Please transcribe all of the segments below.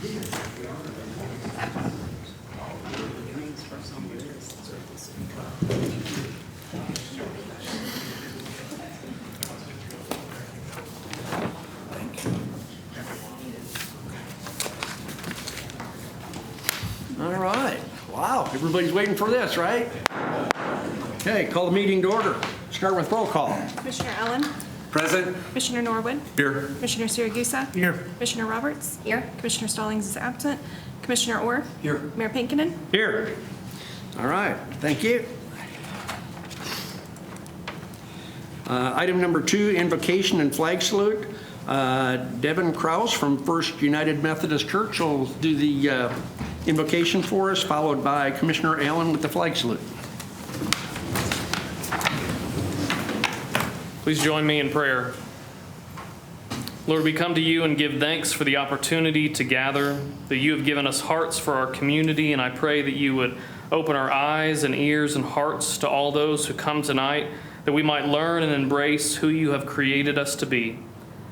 All right. Wow, everybody's waiting for this, right? Okay, call the meeting to order. Start with roll call. Commissioner Allen. Present. Commissioner Norwood. Here. Commissioner Siragusa. Here. Commissioner Roberts. Here. Commissioner Stallings is absent. Commissioner Orr. Here. Mayor Pinkinen. Here. All right, thank you. Item number 2, invocation and flag salute. Devin Krause from First United Methodist Church will do the invocation for us, followed by Commissioner Allen with the flag salute. Please join me in prayer. Lord, we come to you and give thanks for the opportunity to gather, that you have given us hearts for our community, and I pray that you would open our eyes and ears and hearts to all those who come tonight, that we might learn and embrace who you have created us to be.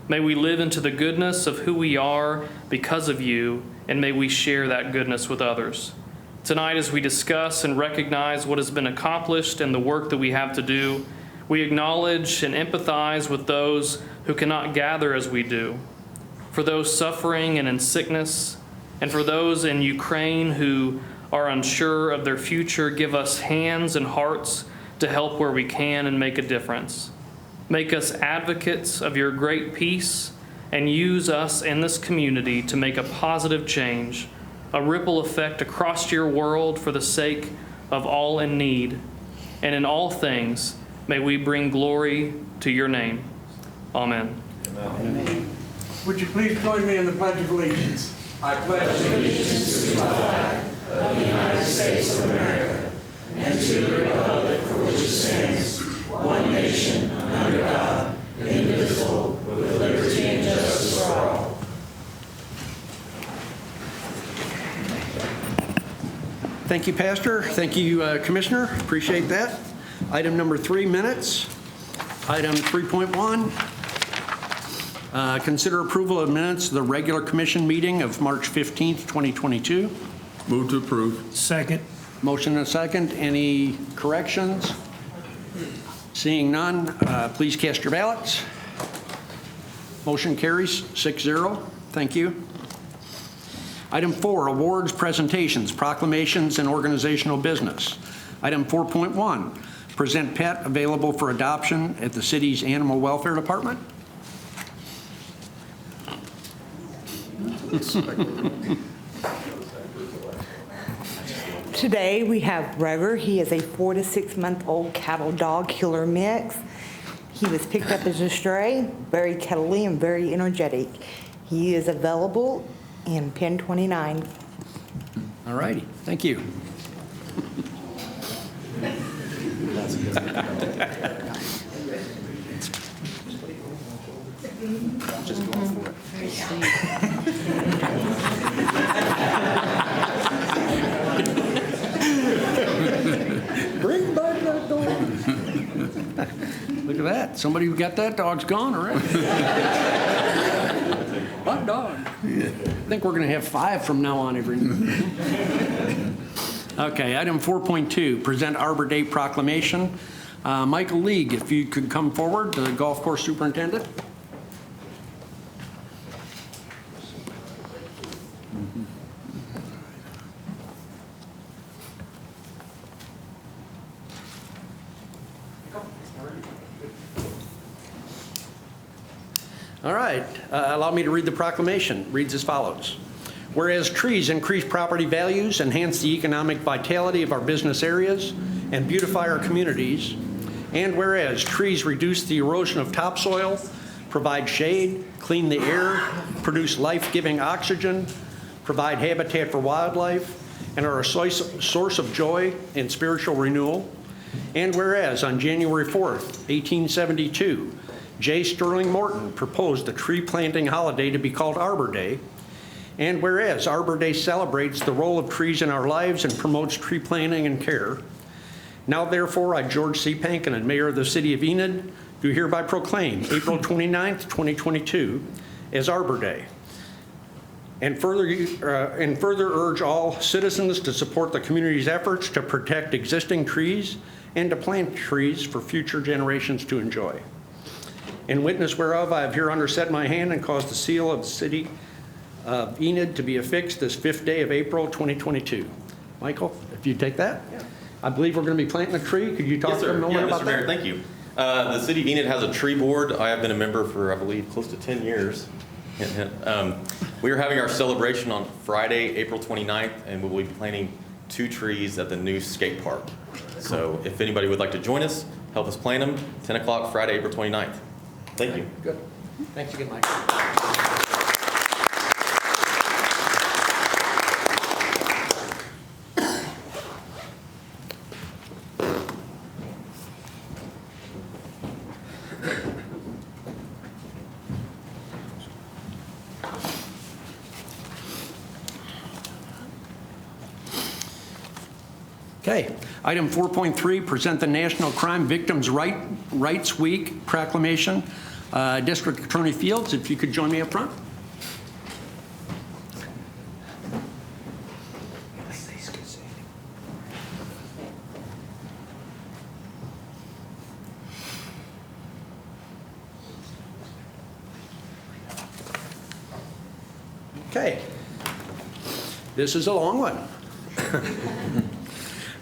May we live into the goodness of who we are because of you, and may we share that goodness with others. Tonight, as we discuss and recognize what has been accomplished and the work that we have to do, we acknowledge and empathize with those who cannot gather as we do, for those suffering and in sickness, and for those in Ukraine who are unsure of their future. Give us hands and hearts to help where we can and make a difference. Make us advocates of your great peace, and use us in this community to make a positive change, a ripple effect across your world for the sake of all in need. And in all things, may we bring glory to your name. Amen. Amen. Would you please join me in the Pledge of Allegiance? I pledge allegiance to the flag of the United States of America and to the republic for which it stands, one nation, under God, indivisible, with liberty and justice for all. Thank you, Pastor. Thank you, Commissioner. Appreciate that. Item number 3, minutes. Item 3.1, consider approval of minutes of the regular commission meeting of March 15th, 2022. Move to approve. Second. Motion and a second. Any corrections? Seeing none, please cast your ballots. Motion carries 6-0. Thank you. Item 4, awards, presentations, proclamations, and organizational business. Item 4.1, present pet available for adoption at the city's Animal Welfare Department. Today we have Rover. He is a 4 to 6 month old cattle dog killer mix. He was picked up as a stray, very cuddly and very energetic. He is available in pen 29. All righty, thank you. Just going for it. Bring back that dog. Look at that. Somebody who got that dog's gone already. Hot dog. I think we're going to have 5 from now on every night. Okay, item 4.2, present Arbor Day proclamation. Michael League, if you could come forward, the golf course superintendent. All right, allow me to read the proclamation. It reads as follows. Whereas trees increase property values, enhance the economic vitality of our business areas, and beautify our communities, and whereas trees reduce the erosion of topsoil, provide shade, clean the air, produce life-giving oxygen, provide habitat for wildlife, and are a source of joy and spiritual renewal, and whereas on January 4th, 1872, J. Sterling Morton proposed a tree planting holiday to be called Arbor Day. And whereas Arbor Day celebrates the role of trees in our lives and promotes tree planting and care, now therefore I, George C. Pankinen, Mayor of the City of Enid, do hereby proclaim April 29th, 2022 as Arbor Day. and further urge all citizens to support the community's efforts to protect existing trees and to plant trees for future generations to enjoy. In witness whereof, I have hereunder set my hand and caused the seal of the city of Enid to be affixed this 5th day of April 2022. Michael, if you take that. Yeah. I believe we're going to be planting a tree. Could you talk to them a little bit about Mr. Mayor, that? thank you. The city of Enid has a tree board. I have been a member for, I believe, close to 10 years. Hint, hint. We are having our celebration on Friday, April 29th, and we will be planting 2 trees at the new skate park. So if anybody would like to join us, help us plant them, 10 o'clock Friday, April 29th. Thank you. Good. Thanks again, Mike. Okay, item 4.3, present the National Crime Victims' Rights Week Proclamation. District Attorney Fields, if you could join me up front. Okay, this is a long one.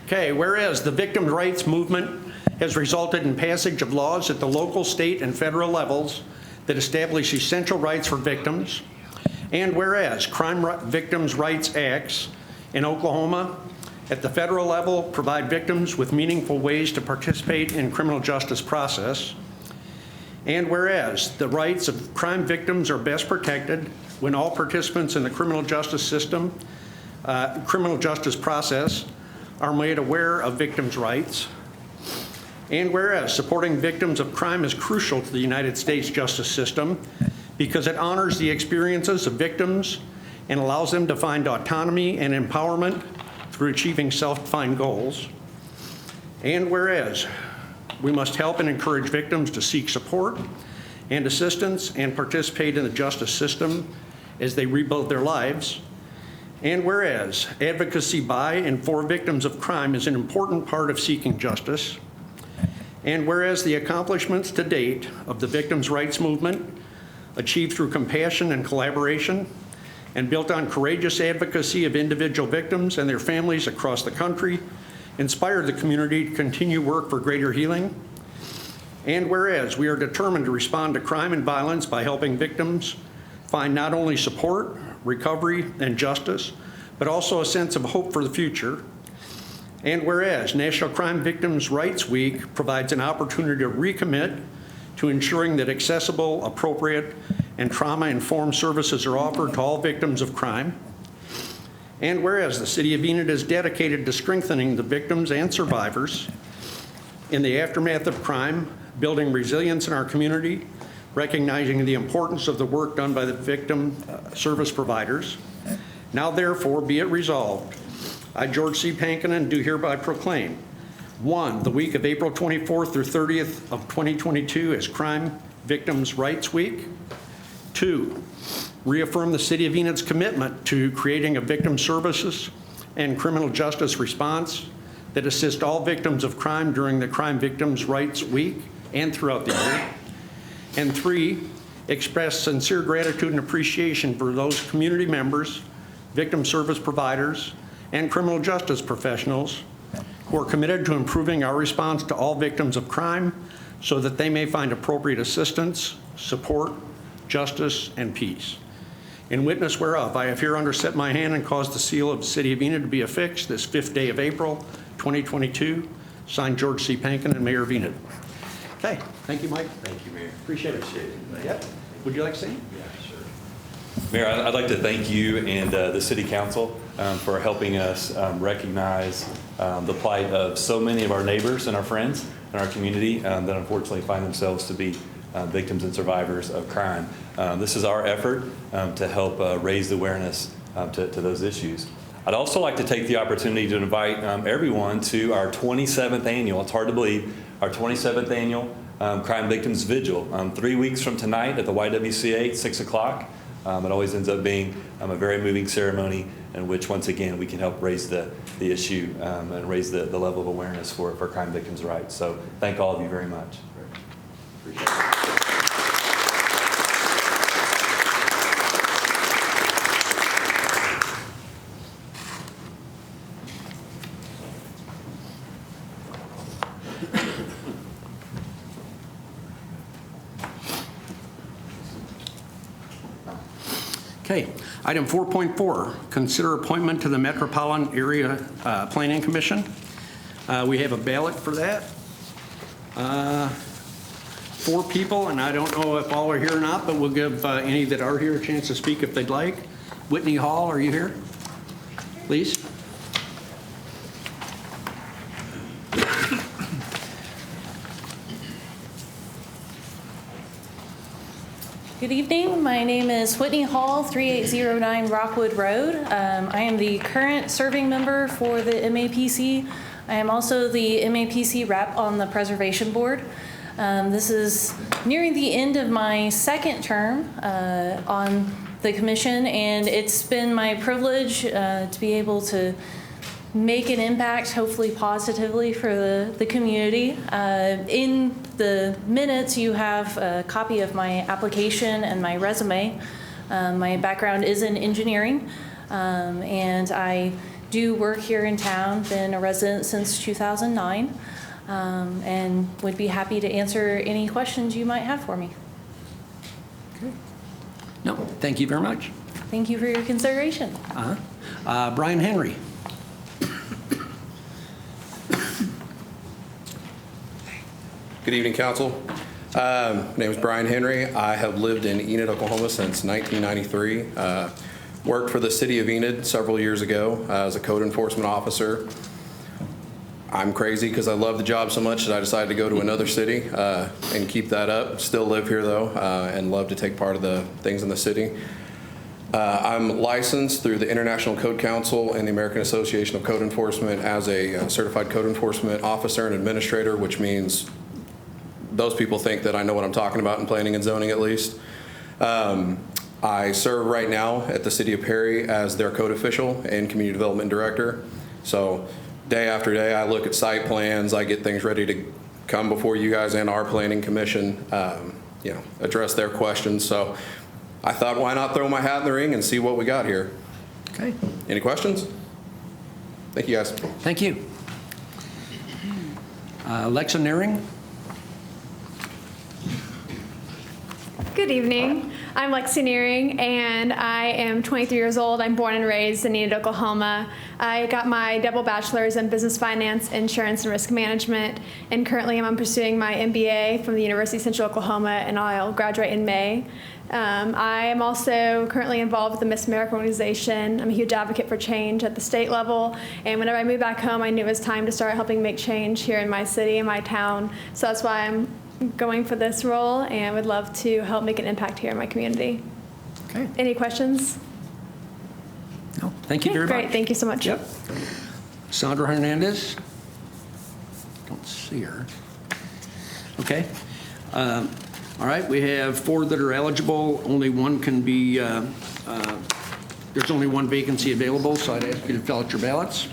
Okay, whereas the victims' rights movement has resulted in passage of laws at the local, state, and federal levels that establish essential rights for victims, and whereas Crime Victims' Rights Acts in Oklahoma at the federal level provide victims with meaningful ways to participate in criminal justice process, and whereas the rights of crime victims are best protected when all participants in the criminal justice process are made aware of victims' rights, and whereas supporting victims of crime is crucial to the United States justice system because it honors the experiences of victims and allows them to find autonomy and empowerment through achieving self-defined goals, and whereas we must help and encourage victims to seek support and assistance and participate in the justice system as they rebuild their lives, and whereas advocacy by and for victims of crime is an important part of seeking justice, and whereas the accomplishments to date of the victims' rights movement, achieved through compassion and collaboration, and built on courageous advocacy of individual victims and their families across the country, inspired the community to continue work for greater healing, and whereas we are determined to respond to crime and violence by helping victims find not only support, recovery, and justice, but also a sense of hope for the future. And whereas National Crime Victims' Rights Week provides an opportunity to recommit to ensuring that accessible, appropriate, and trauma-informed services are offered to all victims of crime. And whereas the City of Enid is dedicated to strengthening the victims and survivors in the aftermath of crime, building resilience in our community, recognizing the importance of the work done by the victim service providers. Now therefore be it resolved, I, George C. Pankinen, do hereby proclaim, 1, the week of April 24th through 30th of 2022 as Crime Victims' Rights Week. 2, reaffirm the City of Enid's commitment to creating a victim services and criminal justice response that assists all victims of crime during the Crime Victims' Rights Week and throughout the year. And 3, express sincere gratitude and appreciation for those community members, victim service providers, and criminal justice professionals who are committed to improving our response to all victims of crime so that they may find appropriate assistance, support, justice, and peace. In witness whereof, I have hereunder set my hand and caused the seal of the City of Enid to be affixed this 5th day of April, 2022. Signed, George C. Pankinen, Mayor of Enid. Okay, thank you, Mike. Thank you, Mayor. Appreciate it. Yep. Would you like to say? Yeah, sure. Mayor, I'd like to thank you and the City Council for helping us recognize the plight of so many of our neighbors and our friends in our community that unfortunately find themselves to be victims and survivors of crime. This is our effort to help raise the awareness to those issues. I'd also like to take the opportunity to invite everyone to our 27th annual, it's hard to believe, our 27th annual Crime Victims Vigil. 3 weeks from tonight at the YWCA at 6 o'clock. It always ends up being a very moving ceremony in which, once again, we can help raise the issue and raise the level of awareness for crime victims' rights. So thank all of you very much. Appreciate it. Okay, item 4.4, consider appointment to the Metropolitan Area Planning Commission. We have a ballot for that. 4 people, and I don't know if all are here or not, but we'll give any that are here a chance to speak if they'd like. Whitney Hall, are you here? Please. Good evening. My name is Whitney Hall, 3809 Rockwood Road. I am the current serving member for the MAPC. I am also the MAPC rep on the Preservation Board. This is nearing the end of my second term on the commission, and it's been my privilege to be able to make an impact, hopefully positively, for the community. In the minutes, you have a copy of my application and my resume. My background is in engineering, and I do work here in town, been a resident since 2009, and would be happy to answer any questions you might have for me. No, thank you very much. Thank you for your consideration. Brian Henry. Good evening, Council. My name is Brian Henry. I have lived in Enid, Oklahoma since 1993. Worked for the city of Enid several years ago as a code enforcement officer. I'm crazy because I love the job so much that I decided to go to another city and keep that up. Still live here, though, and love to take part of the things in the city. I'm licensed through the International Code Council and the American Association of Code Enforcement as a certified code enforcement officer and administrator, which means those people think that I know what I'm talking about in planning and zoning, at least. I serve right now at the City of Perry as their code official and community development director. So day after day, I look at site plans, I get things ready to come before you guys and our planning commission, address their questions. So I thought, why not throw my hat in the ring and see what we got here? Okay. Any questions? Thank you, guys. Thank you. Lexa Nearing. Good evening. I'm Lexi Nearing, and I am 23 years old. I'm born and raised in Enid, Oklahoma. I got my double bachelor's in business finance, insurance, and risk management, and currently I'm pursuing my MBA from the University of Central Oklahoma, and I'll graduate in May. I am also currently involved with the Miss America organization. I'm a huge advocate for change at the state level, and whenever I moved back home, I knew it was time to start helping make change here in my city and my town. So that's why I'm going for this role, and would love to help make an impact here in my community. Okay. Any questions? No, thank you very much. Great, thank you so much. Yep. Sandra Hernandez. Don't see her. Okay. All right, we have 4 that are eligible. Only one can be, there's only one vacancy available, so I'd ask you to fill out your ballots.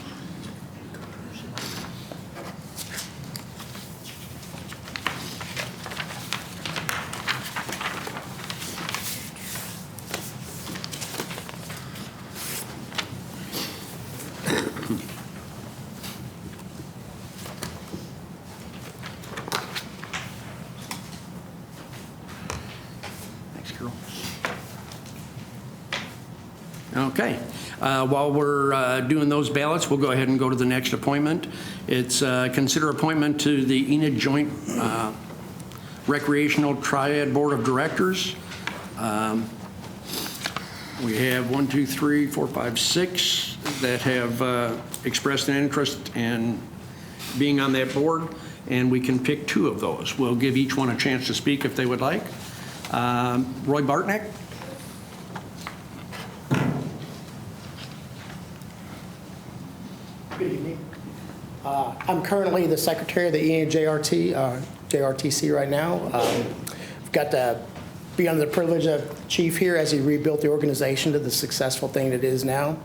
Okay. While we're doing those ballots, we'll go ahead and go to the next appointment. It's consider appointment to the Enid Joint Recreational Triad Board of Directors. We have 1, 2, 3, 4, 5, 6 that have expressed an interest in being on that board, and we can pick 2 of those. We'll give each one a chance to speak if they would like. Roy Bartnick. Good evening. I'm currently the secretary of the Enid JRTC right now. I've got to be under the privilege of Chief here as he rebuilt the organization to the successful thing it is now.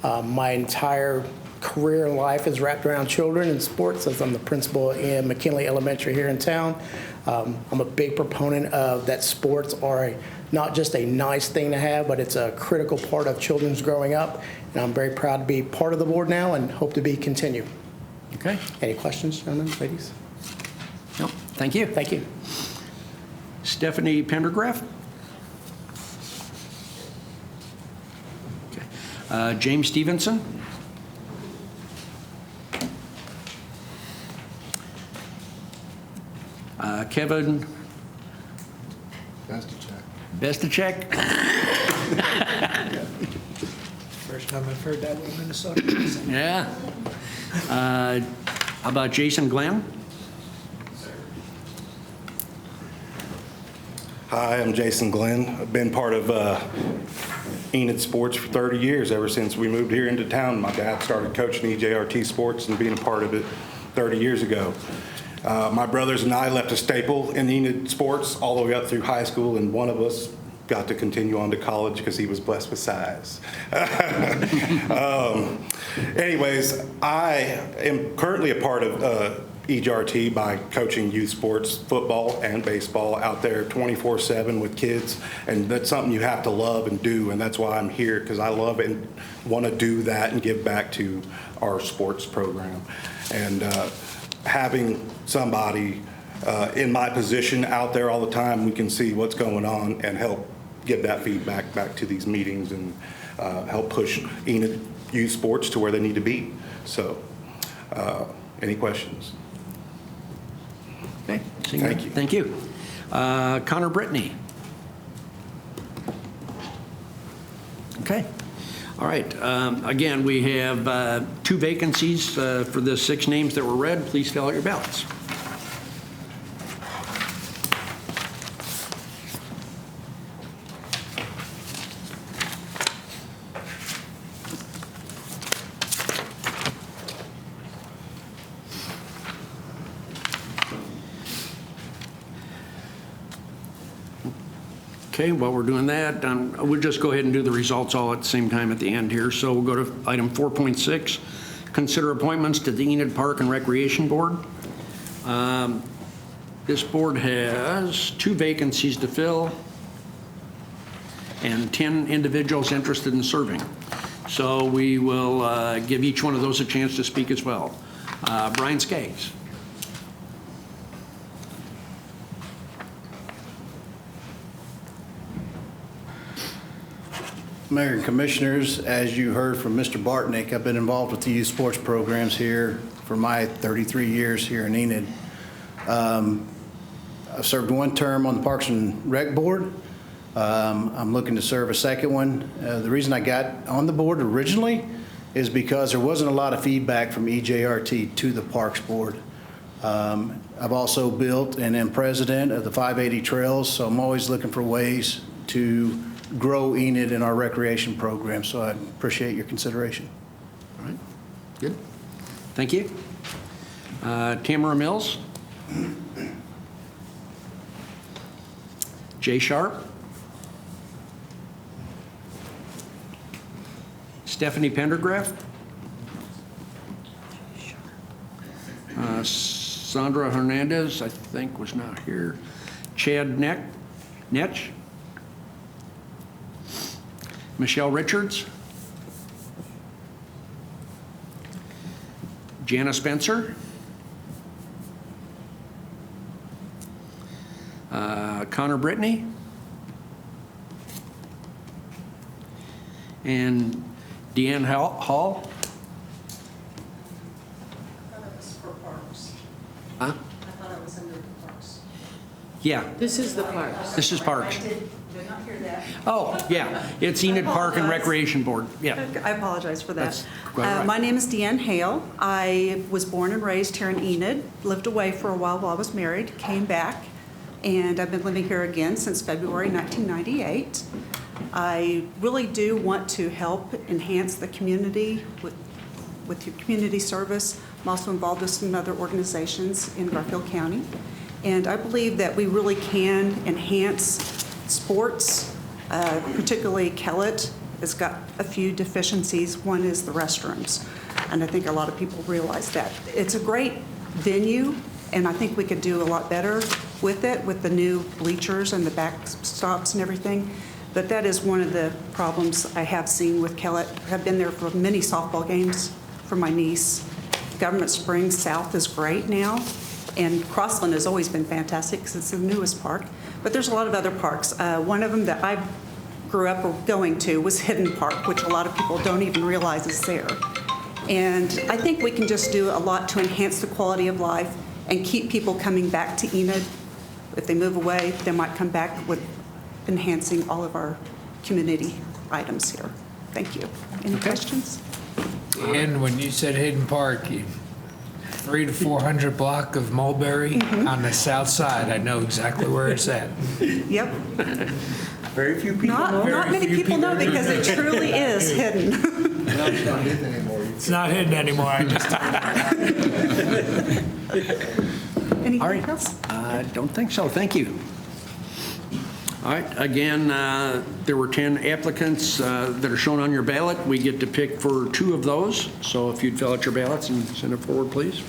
My entire career in life is wrapped around children and sports, as I'm the principal in McKinley Elementary here in town. I'm a big proponent of that sports are not just a nice thing to have, but it's a critical part of children's growing up. And I'm very proud to be part of the board now and hope to be continued. Okay. Any questions, gentlemen, ladies? No, thank you. Thank you. Stephanie Pendergraft? Okay. James Stevenson? Kevin Bestacek? First time I've heard that in Minnesota. Yeah. How about Jason Glenn? Hi, I'm Jason Glenn. I've been part of Enid Sports for 30 years, ever since we moved here into town. My dad started coaching EJRT Sports and being a part of it 30 years ago. My brothers and I left a staple in Enid Sports all the way up through high school, and one of us got to continue on to college because he was blessed with size. Anyways, I am currently a part of EJRT by coaching youth sports, football and baseball out there 24/7 with kids, and that's something you have to love and do, and that's why I'm here, because I love it and want to do that and give back to our sports program. And having somebody in my position out there all the time, we can see what's going on and help give that feedback back to these meetings and help push Enid youth sports to where they need to be. So, any questions? Okay. Thank you. Thank you. Connor Brittany? Okay. All right. Again, we have 2 vacancies for the 6 names that were read. Please fill out your ballots. Okay, while we're doing that, we'll just go ahead and do the results all at the same time at the end here. So we'll go to item 4.6, consider appointments to the Enid Park and Recreation Board. This board has 2 vacancies to fill and 10 individuals interested in serving. So we will give each one of those a chance to speak as well. Brian Skaggs. Mayor and Commissioners, as you heard from Mr. Bartnick, I've been involved with the youth sports programs here for my 33 years here in Enid. I've served 1 term on the Parks and Rec Board. I'm looking to serve a second one. The reason I got on the board originally is because there wasn't a lot of feedback from EJRT to the Parks Board. I've also built and am president of the 580 Trails, so I'm always looking for ways to grow Enid in our recreation program, so I appreciate your consideration. All right, good. Thank you. Tamara Mills. Jay Sharp. Stephanie Pendergraft. Sandra Hernandez, I think, was not here. Chad Netch. Michelle Richards. Jana Spencer. Connor Brittany. And Deanne Hall. I thought it was for parks. Huh? I thought it was under the parks. Yeah. This is the parks. This is parks. I did not hear that. Oh, yeah. It's Enid Park and Recreation Board. Yeah. I apologize for that. That's quite all right. My name is Deanne Hale. I was born and raised here in Enid, lived away for a while I was married, came back, and I've been living here again since February 1998. I really do want to help enhance the community with your community service. I'm also involved with some other organizations in Garfield County. And I believe that we really can enhance sports, particularly Kellett, has got a few deficiencies. One is the restrooms, and I think a lot of people realize that. It's a great venue, and I think we could do a lot better with it, with the new bleachers and the backstops and everything. But that is one of the problems I have seen with Kellett. I've been there for many softball games for my niece. Government Springs South is great now, and Crossland has always been fantastic because it's the newest park. But there's a lot of other parks. One of them that I grew up going to was Hidden Park, which a lot of people don't even realize is there. And I think we can just do a lot to enhance the quality of life and keep people coming back to Enid. If they move away, they might come back with enhancing all of our community items here. Thank you. Any questions? And when you said Hidden Park, 300 to 400 block of Mulberry on the south side. I know exactly where it's at. Yep. Very few people know. Not many people know because it truly is hidden. It's not hidden anymore. It's not hidden anymore. I just Anything else? I don't think so. Thank you. All right. Again, there were 10 applicants that are shown on your ballot. We get to pick for 2 of those. So if you'd fill out your ballots and send it forward, please.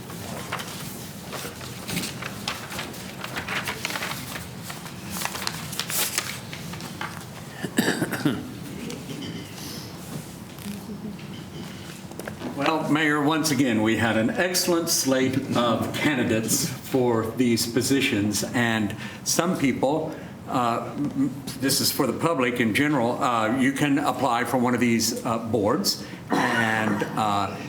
Well, Mayor, once again, we had an excellent slate of candidates for these positions, and some people, this is for the public in general, you can apply for one of these boards, and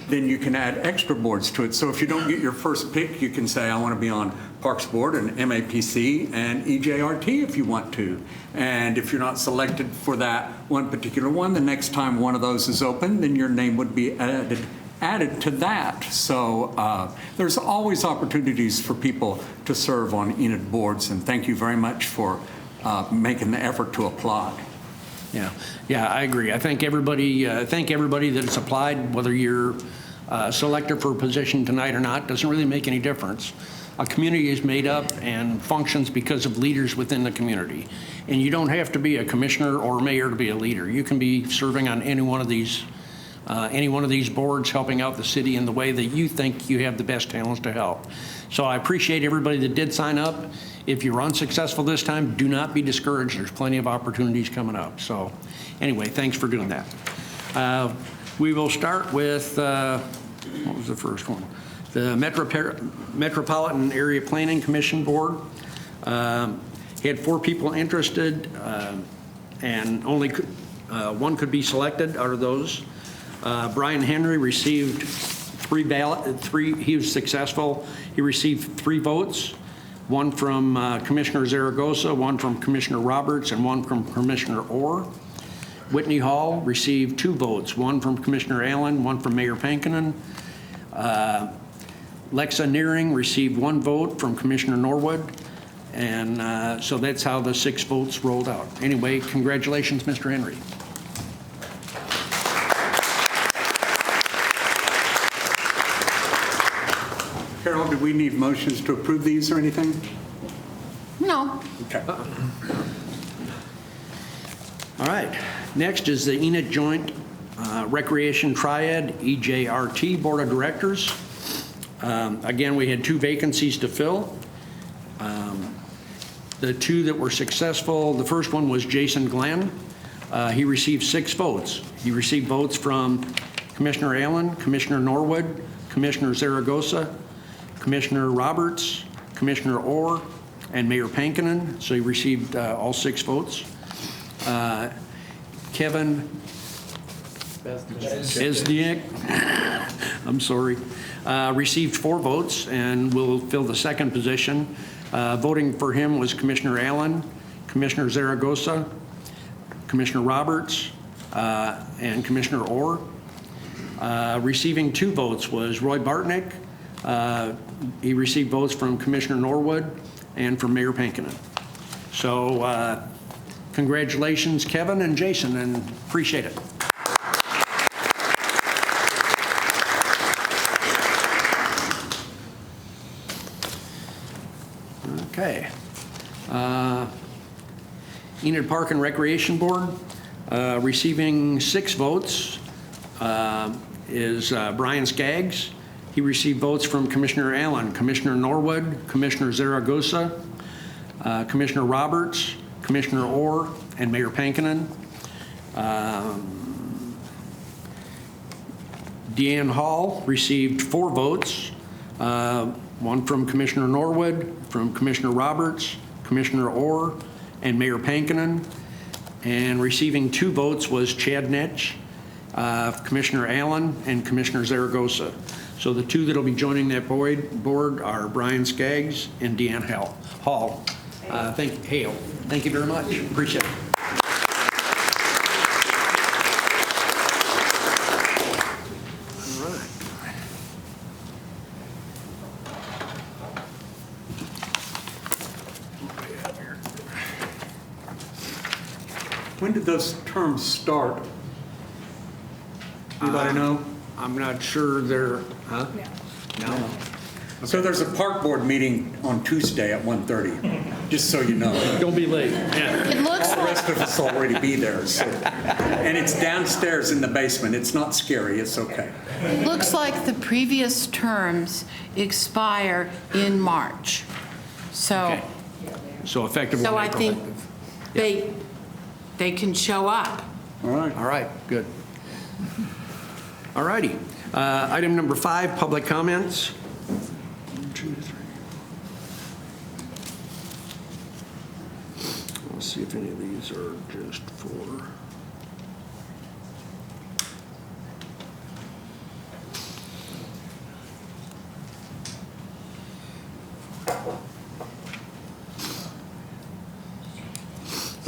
then you can add extra boards to it. So if you don't get your first pick, you can say, I want to be on Parks Board and MAPC and EJRT if you want to. And if you're not selected for that one particular one, the next time one of those is open, then your name would be added to that. So there's always opportunities for people to serve on Enid boards, and thank you very much for making the effort to apply. Yeah, I agree. I thank everybody that has applied, whether you're selected for a position tonight or not, doesn't really make any difference. A community is made up and functions because of leaders within the community. And you don't have to be a commissioner or mayor to be a leader. You can be serving on any one of these boards, helping out the city in the way that you think you have the best talents to help. So I appreciate everybody that did sign up. If you're unsuccessful this time, do not be discouraged. There's plenty of opportunities coming up. So anyway, thanks for doing that. We will start with, what was the first one? The Metropolitan Area Planning Commission Board. Had 4 people interested, and only one could be selected out of those. Brian Henry received 3 he was successful. He received 3 votes, one from Commissioner Zaragoza, one from Commissioner Roberts, and one from Commissioner Orr. Whitney Hall received 2 votes, one from Commissioner Allen, one from Mayor Pankinen. Lexa Nearing received 1 vote from Commissioner Norwood, and so that's how the 6 votes rolled out. Anyway, congratulations, Mr. Henry. Carol, do we need motions to approve these or anything? No. Okay. All right. Next is the Enid Joint Recreation Triad EJRT Board of Directors. Again, we had 2 vacancies to fill. The 2 that were successful, the first one was Jason Glenn. He received 6 votes. He received votes from Commissioner Allen, Commissioner Norwood, Commissioner Zaragoza, Commissioner Roberts, Commissioner Orr, and Mayor Pankinen. So he received all 6 votes. Kevin Besniak, I'm sorry, received 4 votes and will fill the second position. Voting for him was Commissioner Allen, Commissioner Zaragoza, Commissioner Roberts, and Commissioner Orr. Receiving 2 votes was Roy Bartnick. He received votes from Commissioner Norwood and from Mayor Pankinen. So congratulations, Kevin and Jason, and appreciate it. Okay. Enid Park and Recreation Board, receiving 6 votes is Brian Skaggs. He received votes from Commissioner Allen, Commissioner Norwood, Commissioner Zaragoza, Commissioner Roberts, Commissioner Orr, and Mayor Pankinen. Deanne Hall received 4 votes, one from Commissioner Norwood, from Commissioner Roberts, Commissioner Orr, and Mayor Pankinen. And receiving 2 votes was Chad Netch, Commissioner Allen, and Commissioner Zaragoza. So the 2 that will be joining that board are Brian Skaggs and Deanne Hall. Thank you very much. Appreciate it. When did those terms start? Anybody know? I'm not sure they're, huh? No. So there's a park board meeting on Tuesday at 1:30, just so you know. Don't be late. Yeah. It looks The like, rest of us already be there, so. And it's downstairs in the basement. It's not scary, it's okay. The previous terms expire in March. So, Okay. So effective 1 so I April. think they can show up. All right. All right, good. All righty. Item number 5, public comments. 1, 2, 3. Let's see if any of these are just for.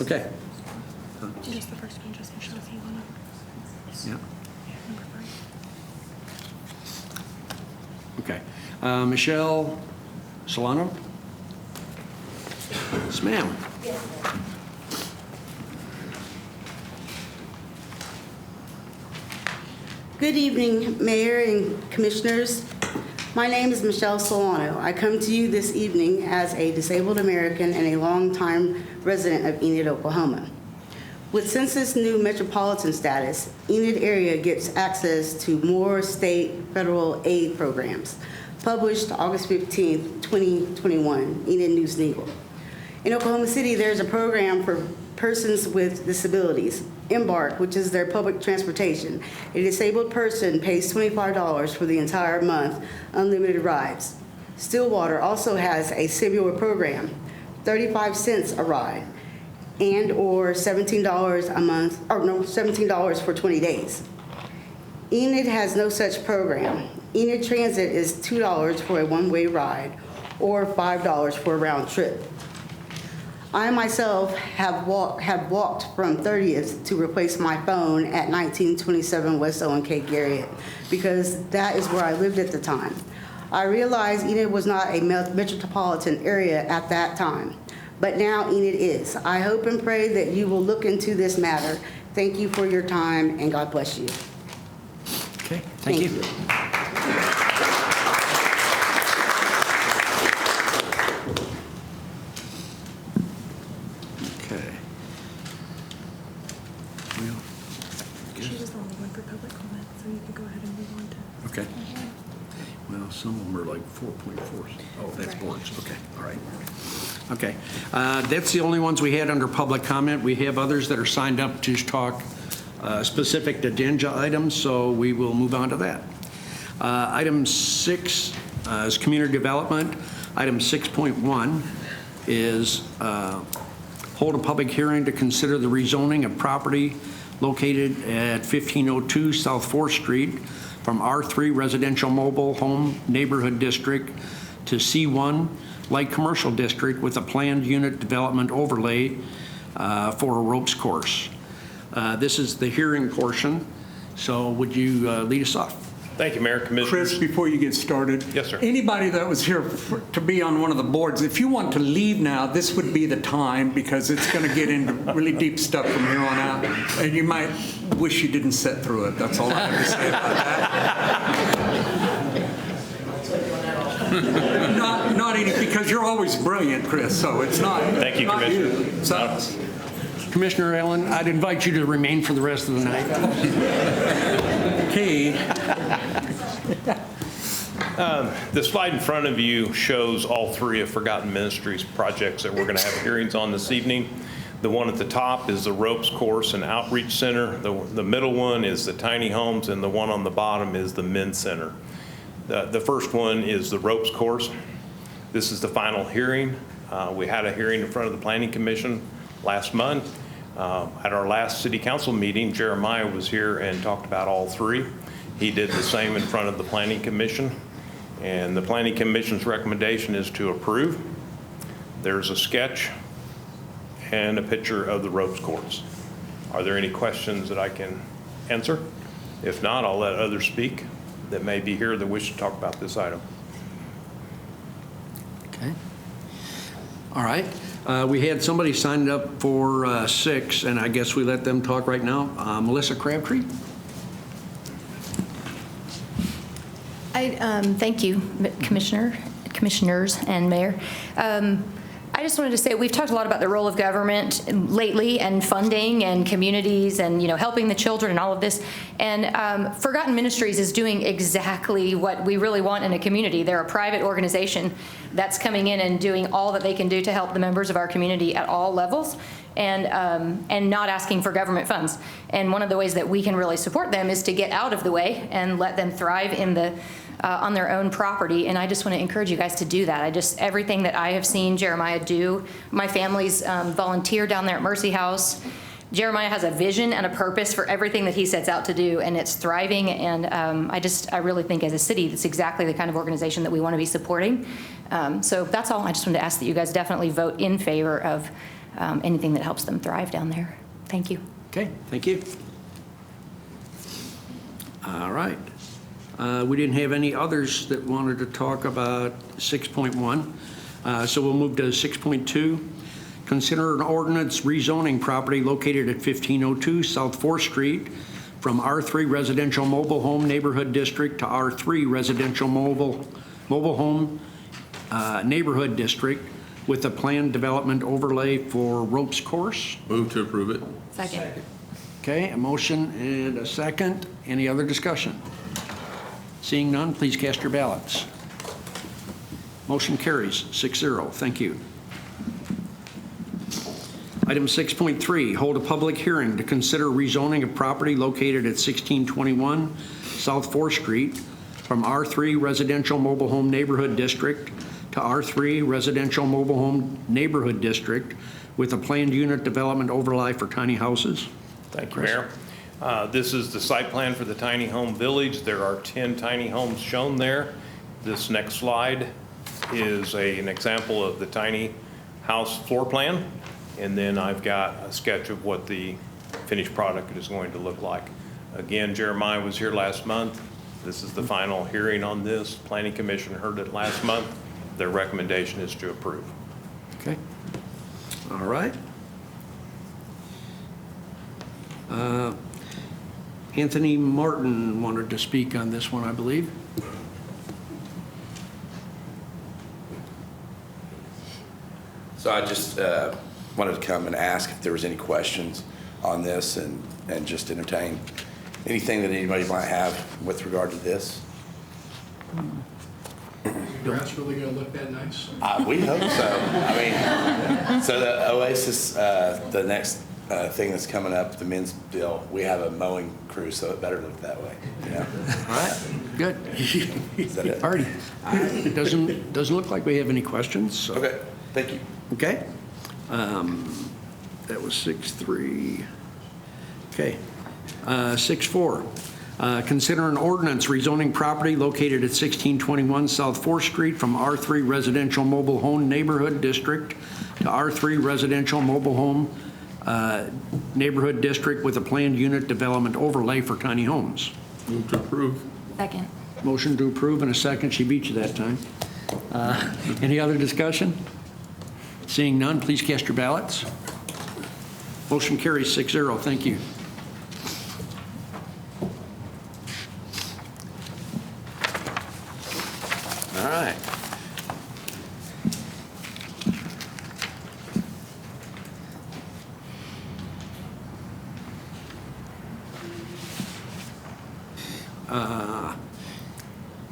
Okay. Just the first one, just Michelle, if you want to. Yeah. Number 3. Okay. Michelle Solano? Yes, ma'am. Good evening, Mayor and Commissioners. My name is Michelle Solano. I come to you this evening as a disabled American and a longtime resident of Enid, Oklahoma. With Census new Metropolitan status, Enid area gets access to more state, federal aid programs. Published August 15th, 2021, Enid News and Eagle. In Oklahoma City, there's a program for persons with disabilities, Embark, which is their public transportation. A disabled person pays $25 for the entire month, unlimited rides. Stillwater also has a similar program, 35 cents a ride, and or $17 a month, or no, $17 for 20 days. Enid has no such program. Enid Transit is $2 for a one-way ride, or $5 for a round trip. I myself have walked from 30th to replace my phone at 1927 West Owen K. Garrett because that is where I lived at the time. I realized Enid was not a metropolitan area at that time, but now Enid is. I hope and pray that you will look into this matter. Thank you for your time, and God bless you. Okay, thank you. Okay. Well, She was the only one for public comment, so you could go ahead and move on to. okay. Well, some of them are like 4.4. Oh, that's boards. Okay, all right. Okay, that's the only ones we had under public comment. We have others that are signed up to talk specific to agenda items, so we will move on to that. Item 6 is community development. Item 6.1 is hold a public hearing to consider the rezoning of property located at 1502 South 4th Street from R3 Residential Mobile Home Neighborhood District to C1 Light Commercial District with a planned unit development overlay for a ropes course. This is the hearing portion, so would you lead us off? Thank you, Mayor, Commissioners. Chris, before you get started. Yes, sir. Anybody that was here to be on one of the boards, if you want to leave now, this would be the time because it's going to get into really deep stuff from here on out. And you might wish you didn't sit through it. That's all I have to say about that. Not any, because you're always brilliant, Chris, so it's not. Thank you, not Commissioner. you. So, Commissioner Allen, I'd invite you to remain for the rest of the night. Okay. The slide in front of you shows all three of Forgotten Ministries projects that we're going to have hearings on this evening. The one at the top is the Ropes Course and Outreach Center. The middle one is the Tiny Homes, and the one on the bottom is the Men's Center. The first one is the Ropes Course. This is the final hearing. We had a hearing in front of the Planning Commission last month. At our last city council meeting, Jeremiah was here and talked about all three. He did the same in front of the Planning Commission. And the Planning Commission's recommendation is to approve. There's a sketch and a picture of the ropes course. Are there any questions that I can answer? If not, I'll let others speak that may be here that wish to talk about this item. Okay. All right. We had somebody signed up for 6, and I guess we let them talk right now. Melissa Crabtree. Thank you, commissioners, and Mayor. I just wanted to say we've talked a lot about the role of government lately and funding and communities and helping the children and all of this. And Forgotten Ministries is doing exactly what we really want in a community. They're a private organization that's coming in and doing all that they can do to help the members of our community at all levels. And not asking for government funds. And one of the ways that we can really support them is to get out of the way and let them thrive in on their own property. And I just want to encourage you guys to do that. Everything that I have seen Jeremiah do, my family's volunteer down there at Mercy House. Jeremiah has a vision and a purpose for everything that he sets out to do, and it's thriving. And I really think as a city, that's exactly the kind of organization that we want to be supporting. So that's all. I just wanted to ask that you guys definitely vote in favor of anything that helps them thrive down there. Thank you. Okay, thank you. All right. We didn't have any others that wanted to talk about 6.1. So we'll move to 6.2. Consider an ordinance rezoning property located at 1502 South 4th Street from R3 Residential Mobile Home Neighborhood District to R3 Residential Mobile Home Neighborhood District with a planned development overlay for ropes course. Move to approve it. Second. Okay, a motion and a second. Any other discussion? Seeing none, please cast your ballots. Motion carries 6-0. Thank you. Item 6.3, hold a public hearing to consider rezoning of property located at 1621 South 4th Street from R3 Residential Mobile Home Neighborhood District to R3 Residential Mobile Home Neighborhood District with a planned unit development overlay for tiny houses. Thank you, Mayor. This is the site plan for the tiny home village. There are 10 tiny homes shown there. This next slide is an example of the tiny house floor plan. And then I've got a sketch of what the finished product is going to look like. Again, Jeremiah was here last month. This is the final hearing on this. Planning Commission heard it last month. Their recommendation is to approve. Okay. All right. Anthony Martin wanted to speak on this one, I believe. So I just wanted to come and ask if there was any questions on this and just entertain anything that anybody might have with regard to this. Grass really gonna look that nice? We hope so. I mean, so the Oasis, the next thing that's coming up, the men's bill, we have a mowing crew, so it better look that way. Yeah. All right. Good. Is that it? Alrighty. It doesn't look like we have any questions. So. Okay. Thank you. Okay. That was 6.3. Okay. 6.4. Consider an ordinance rezoning property located at 1621 South 4th Street from R3 Residential Mobile Home Neighborhood District to R3 Residential Mobile Home Neighborhood District with a planned unit development overlay for tiny homes. Move to approve. Second. Motion to approve in a second. She beat you that time. Any other discussion? Seeing none, please cast your ballots. Motion carries 6-0. Thank you. All right.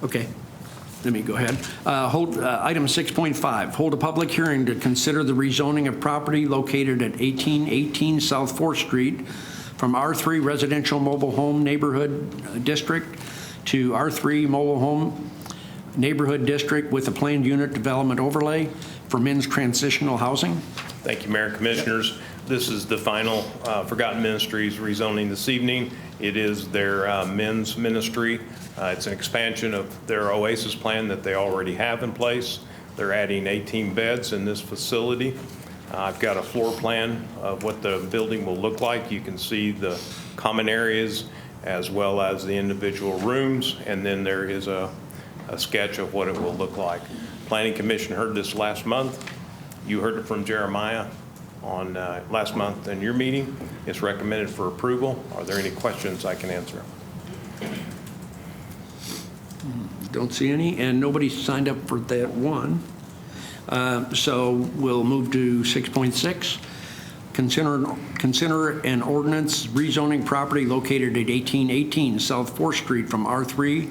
Okay, let me go ahead. Item 6.5, hold a public hearing to consider the rezoning of property located at 1818 South 4th Street from R3 Residential Mobile Home Neighborhood District to R3 Mobile Home Neighborhood District with a planned unit development overlay for men's transitional housing. Thank you, Mayor and Commissioners. This is the final Forgotten Ministries rezoning this evening. It is their men's ministry. It's an expansion of their Oasis plan that they already have in place. They're adding 18 beds in this facility. I've got a floor plan of what the building will look like. You can see the common areas as well as the individual rooms, and then there is a sketch of what it will look like. Planning Commission heard this last month. You heard it from Jeremiah on last month in your meeting. It's recommended for approval. Are there any questions I can answer? Don't see any, and nobody signed up for that one. So we'll move to 6.6. Consider an ordinance rezoning property located at 1818 South 4th Street from R3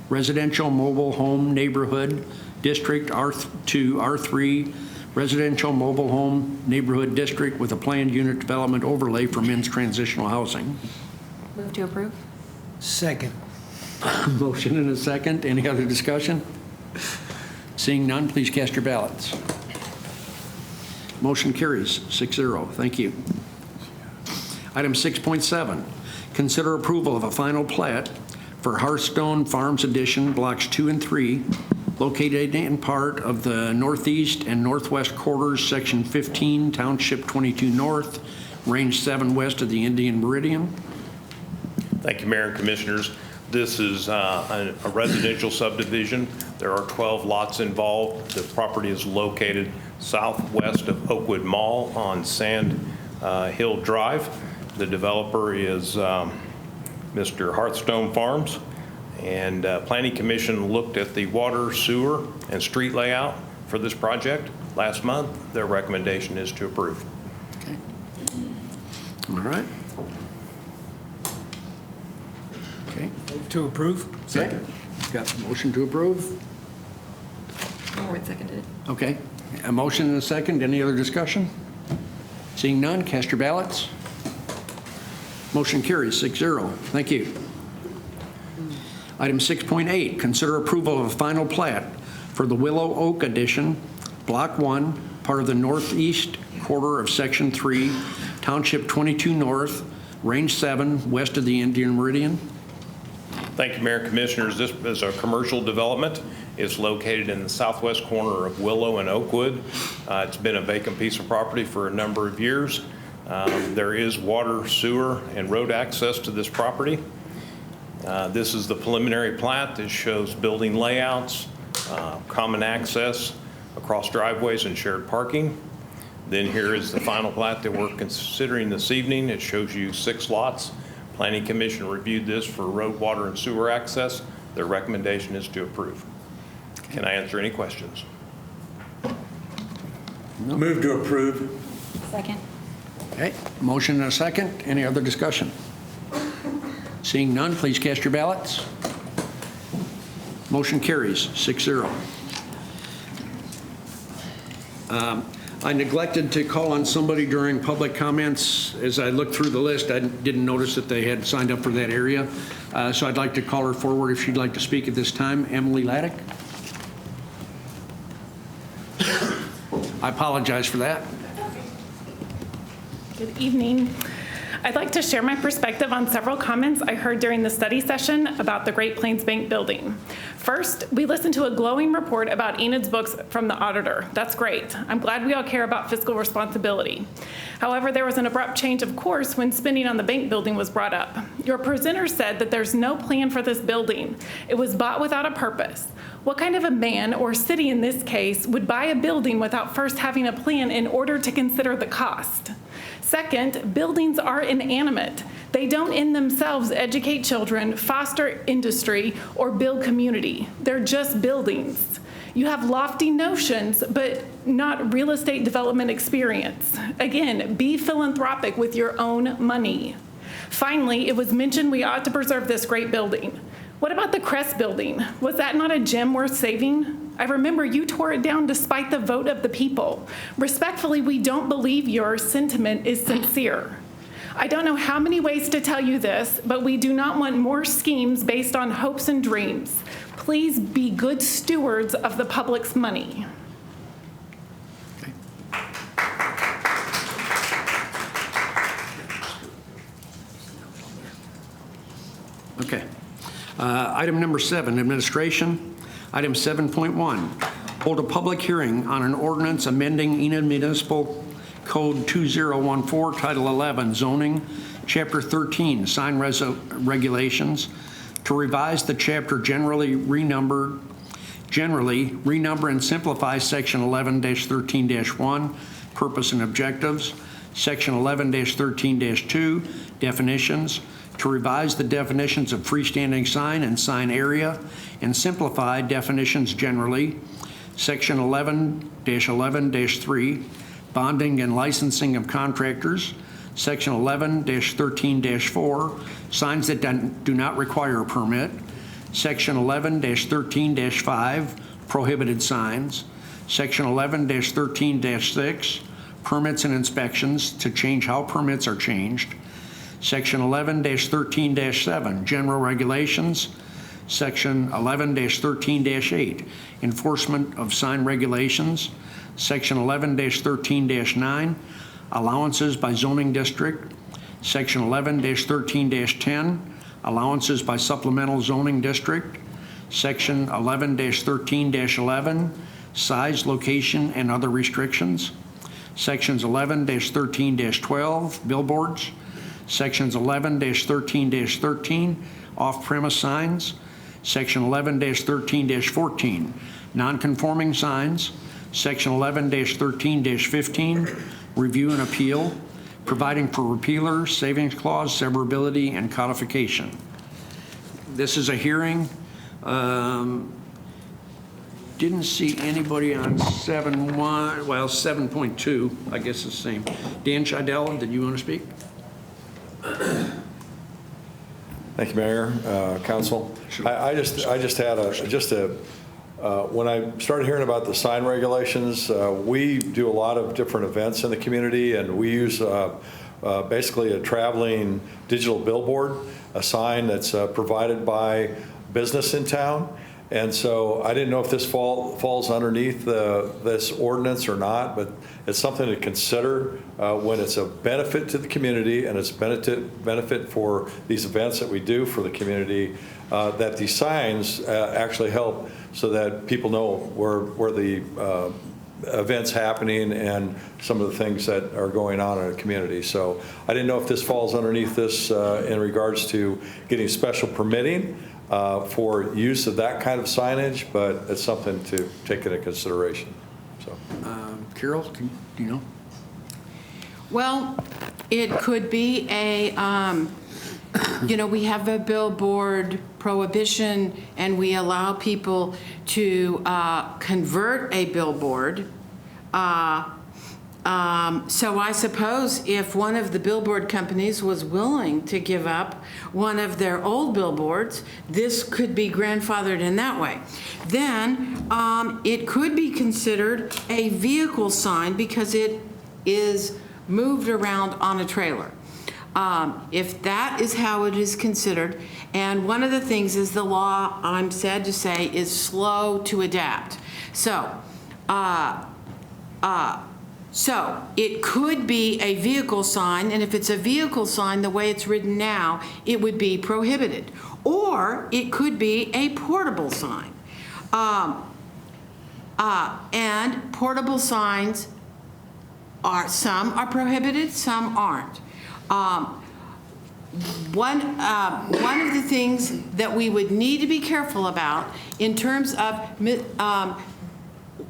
Residential Mobile Home Neighborhood District to R3 Residential Mobile Home Neighborhood District with a planned unit development overlay for men's transitional housing. Move to approve. Second. Motion and a second. Any other discussion? Seeing none, please cast your ballots. Motion carries 6-0. Thank you. Item 6.7, consider approval of a final plat for Hearthstone Farms Edition, Blocks 2 and 3, located in part of the northeast and northwest quarters, Section 15, Township 22 North, Range 7 west of the Indian Meridian. Thank you, Mayor and Commissioners. This is a residential subdivision. There are 12 lots involved. The property is located southwest of Oakwood Mall on Sand Hill Drive. The developer is Mr. Hearthstone Farms. And Planning Commission looked at the water, sewer, and street layout for this project last month. Their recommendation is to approve. Okay. All right. Okay. Move to approve. Second. Got a motion to approve. Howard seconded. Okay. A motion and a second. Any other discussion? Seeing none, cast your ballots. Motion carries 6-0. Thank you. Item 6.8, consider approval of a final plat for the Willow Oak Addition, Block 1, part of the northeast quarter of Section 3, Township 22 North, Range 7, west of the Indian Meridian. Thank you, Mayor and Commissioners. This is a commercial development. It's located in the southwest corner of Willow and Oakwood. It's been a vacant piece of property for a number of years. There is water, sewer, and road access to this property. This is the preliminary plat that shows building layouts, common access across driveways and shared parking. Then here is the final plat that we're considering this evening. It shows you 6 lots. Planning Commission reviewed this for road, water, and sewer access. Their recommendation is to approve. Can I answer any questions? No. Move to approve. Second. Okay. Motion and a second. Any other discussion? Seeing none, please cast your ballots. Motion carries 6-0. I neglected to call on somebody during public comments. As I looked through the list, I didn't notice that they had signed up for that area. So I'd like to call her forward if she'd like to speak at this time. Emily Laddick. I apologize for that. Good evening. I'd like to share my perspective on several comments I heard during the study session about the Great Plains Bank building. First, we listened to a glowing report about Enid's books from the auditor. That's great. I'm glad we all care about fiscal responsibility. However, there was an abrupt change of course when spending on the bank building was brought up. Your presenter said that there's no plan for this building. It was bought without a purpose. What kind of a man, or city in this case, would buy a building without first having a plan in order to consider the cost? Second, buildings are inanimate. They don't in themselves educate children, foster industry, or build community. They're just buildings. You have lofty notions, but not real estate development experience. Again, be philanthropic with your own money. Finally, it was mentioned we ought to preserve this great building. What about the Crest building? Was that not a gem worth saving? I remember you tore it down despite the vote of the people. Respectfully, we don't believe your sentiment is sincere. I don't know how many ways to tell you this, but we do not want more schemes based on hopes and dreams. Please be good stewards of the public's money. Okay. Item number 7, administration. Item 7.1, hold a public hearing on an ordinance amending Enid Municipal Code 2014, Title 11, zoning, Chapter 13, sign regulations, to revise the chapter generally renumber and simplify Section 11-13-1, purpose and objectives, Section 11-13-2, definitions, to revise the definitions of freestanding sign and sign area and simplify definitions generally, Section 11-11-3, bonding and licensing of contractors, Section 11-13-4, signs that do not require a permit, Section 11-13-5, prohibited signs, Section 11-13-6, permits and inspections to change how permits are changed, Section 11-13-7, general regulations, Section 11-13-8, enforcement of sign regulations, Section 11-13-9, allowances by zoning district, Section 11-13-10, allowances by supplemental zoning district, Section 11-13-11, size, location, and other restrictions, Sections 11-13-12, billboards, Sections 11-13-13, off-premise signs, Section 11-13-14, non-conforming signs, Section 11-13-15, review and appeal, providing for repealer, savings clause, severability, and codification. This is a hearing. Didn't see anybody on 7.1, well, 7.2, I guess the same. Dan Scheidel, did you want to speak? Thank you, Mayor, Council. I just had when I started hearing about the sign regulations, we do a lot of different events in the community, and we use basically a traveling digital billboard, a sign that's provided by business in town. And so I didn't know if this falls underneath this ordinance or not, but it's something to consider when it's a benefit to the community and it's benefit for these events that we do for the community, that these signs actually help so that people know where the events happening and some of the things that are going on in a community. So I didn't know if this falls underneath this in regards to getting special permitting for use of that kind of signage, but it's something to take into consideration. So, Carol, do you know? Well, it could be a, we have a billboard prohibition and we allow people to convert a billboard. So I suppose if one of the billboard companies was willing to give up one of their old billboards, this could be grandfathered in that way. Then it could be considered a vehicle sign because it is moved around on a trailer. If that is how it is considered, and one of the things is the law, I'm sad to say, is slow to adapt. So it could be a vehicle sign, and if it's a vehicle sign, the way it's written now, it would be prohibited. Or it could be a portable sign. And portable signs some are prohibited, some aren't. One of the things that we would need to be careful about in terms of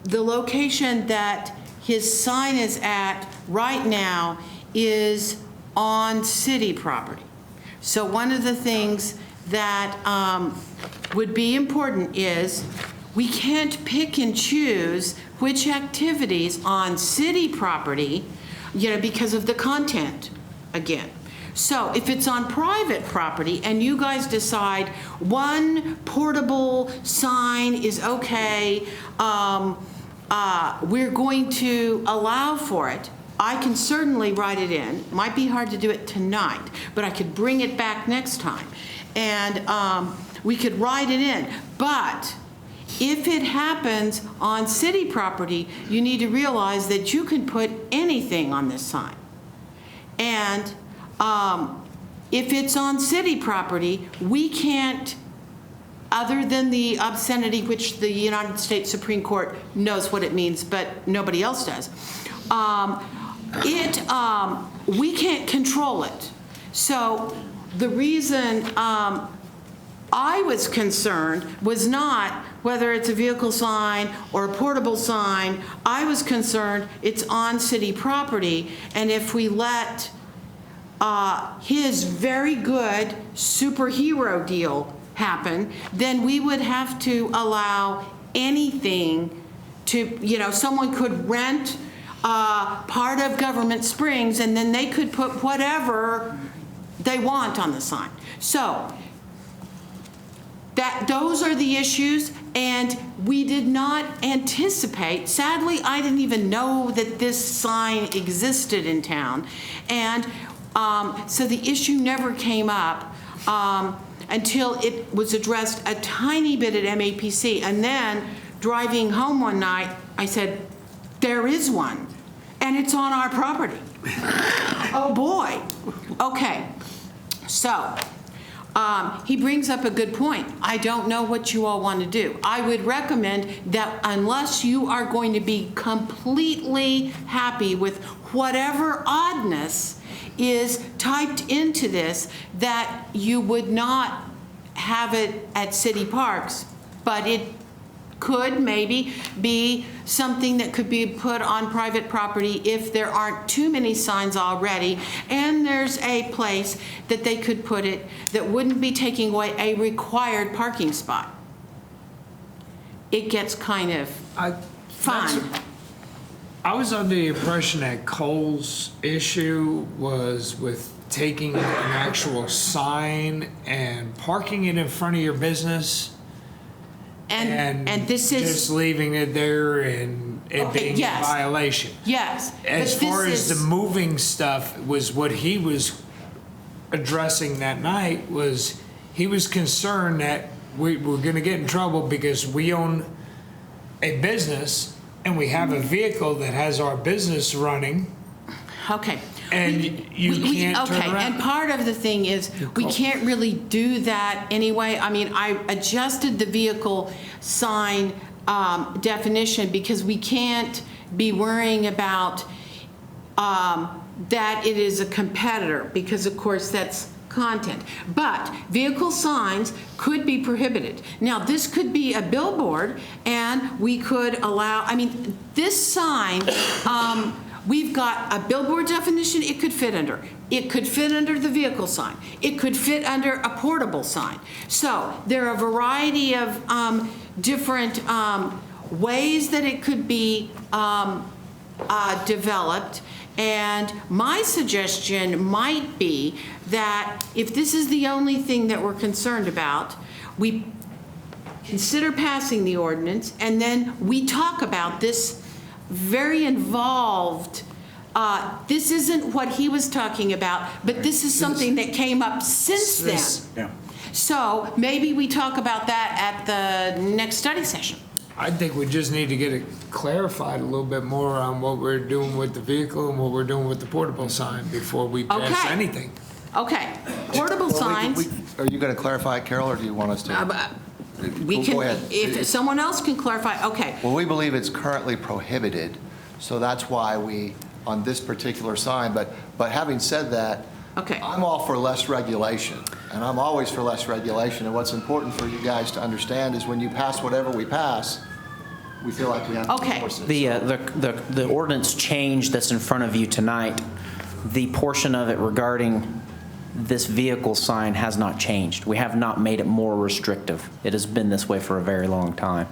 the location that his sign is at right now is on city property. So one of the things that would be important is we can't pick and choose which activities on city property, because of the content again. So if it's on private property and you guys decide one portable sign is okay, we're going to allow for it, I can certainly write it in. Might be hard to do it tonight, but I could bring it back next time. And we could write it in. But if it happens on city property, you need to realize that you can put anything on this sign. And if it's on city property, we can't, other than the obscenity, which the United States Supreme Court knows what it means, but nobody else does, we can't control it. So the reason I was concerned was not whether it's a vehicle sign or a portable sign. I was concerned it's on city property, and if we let his very good superhero deal happen, then we would have to allow anything to, someone could rent part of Government Springs, and then they could put whatever they want on the sign. So those are the issues, and we did not anticipate. Sadly, I didn't even know that this sign existed in town, and so the issue never came up until it was addressed a tiny bit at MAPC, and then driving home one night, I said, there is one, and it's on our property. Oh boy. Okay, so he brings up a good point. I don't know what you all want to do. I would recommend that unless you are going to be completely happy with whatever oddness is typed into this, that you would not have it at city parks, but it could maybe be something that could be put on private property if there aren't too many signs already, and there's a place that they could put it that wouldn't be taking away a required parking spot. It gets kind of fun. I was under the impression that Cole's issue was with taking an actual sign and parking it in front of your business. And this is just leaving it there and it being a violation. Yes. As far as the moving stuff was what he was addressing that night, was he was concerned that we were going to get in trouble because we own a business and we have a vehicle that has our business running. Okay. And you can't turn around. And part of the thing is we can't really do that anyway. I mean, I adjusted the vehicle sign definition because we can't be worrying about that it is a competitor, because of course that's content. But vehicle signs could be prohibited. Now, this could be a billboard, and we could allow, I mean, this sign, we've got a billboard definition it could fit under. It could fit under the vehicle sign. It could fit under a portable sign. So there are a variety of different ways that it could be developed. And my suggestion might be that if this is the only thing that we're concerned about, we consider passing the ordinance, and then we talk about this very involved. This isn't what he was talking about, but this is something that came up since then. Yeah. So maybe we talk about that at the next study session. I think we just need to get it clarified a little bit more on what we're doing with the vehicle and what we're doing with the portable sign before we pass anything. Okay, portable signs. Are you going to clarify it, Carol, or do you want us to? We can, Go ahead. if someone else can clarify, okay. Well, we believe it's currently prohibited, so that's why we, on this particular sign, but having said that, okay, I'm all for less regulation, and I'm always for less regulation, and what's important for you guys to understand is when you pass whatever we pass, we feel like we have to enforce it. The ordinance change that's in front of you tonight, the portion of it regarding this vehicle sign has not changed. We have not made it more restrictive. It has been this way for a very long time.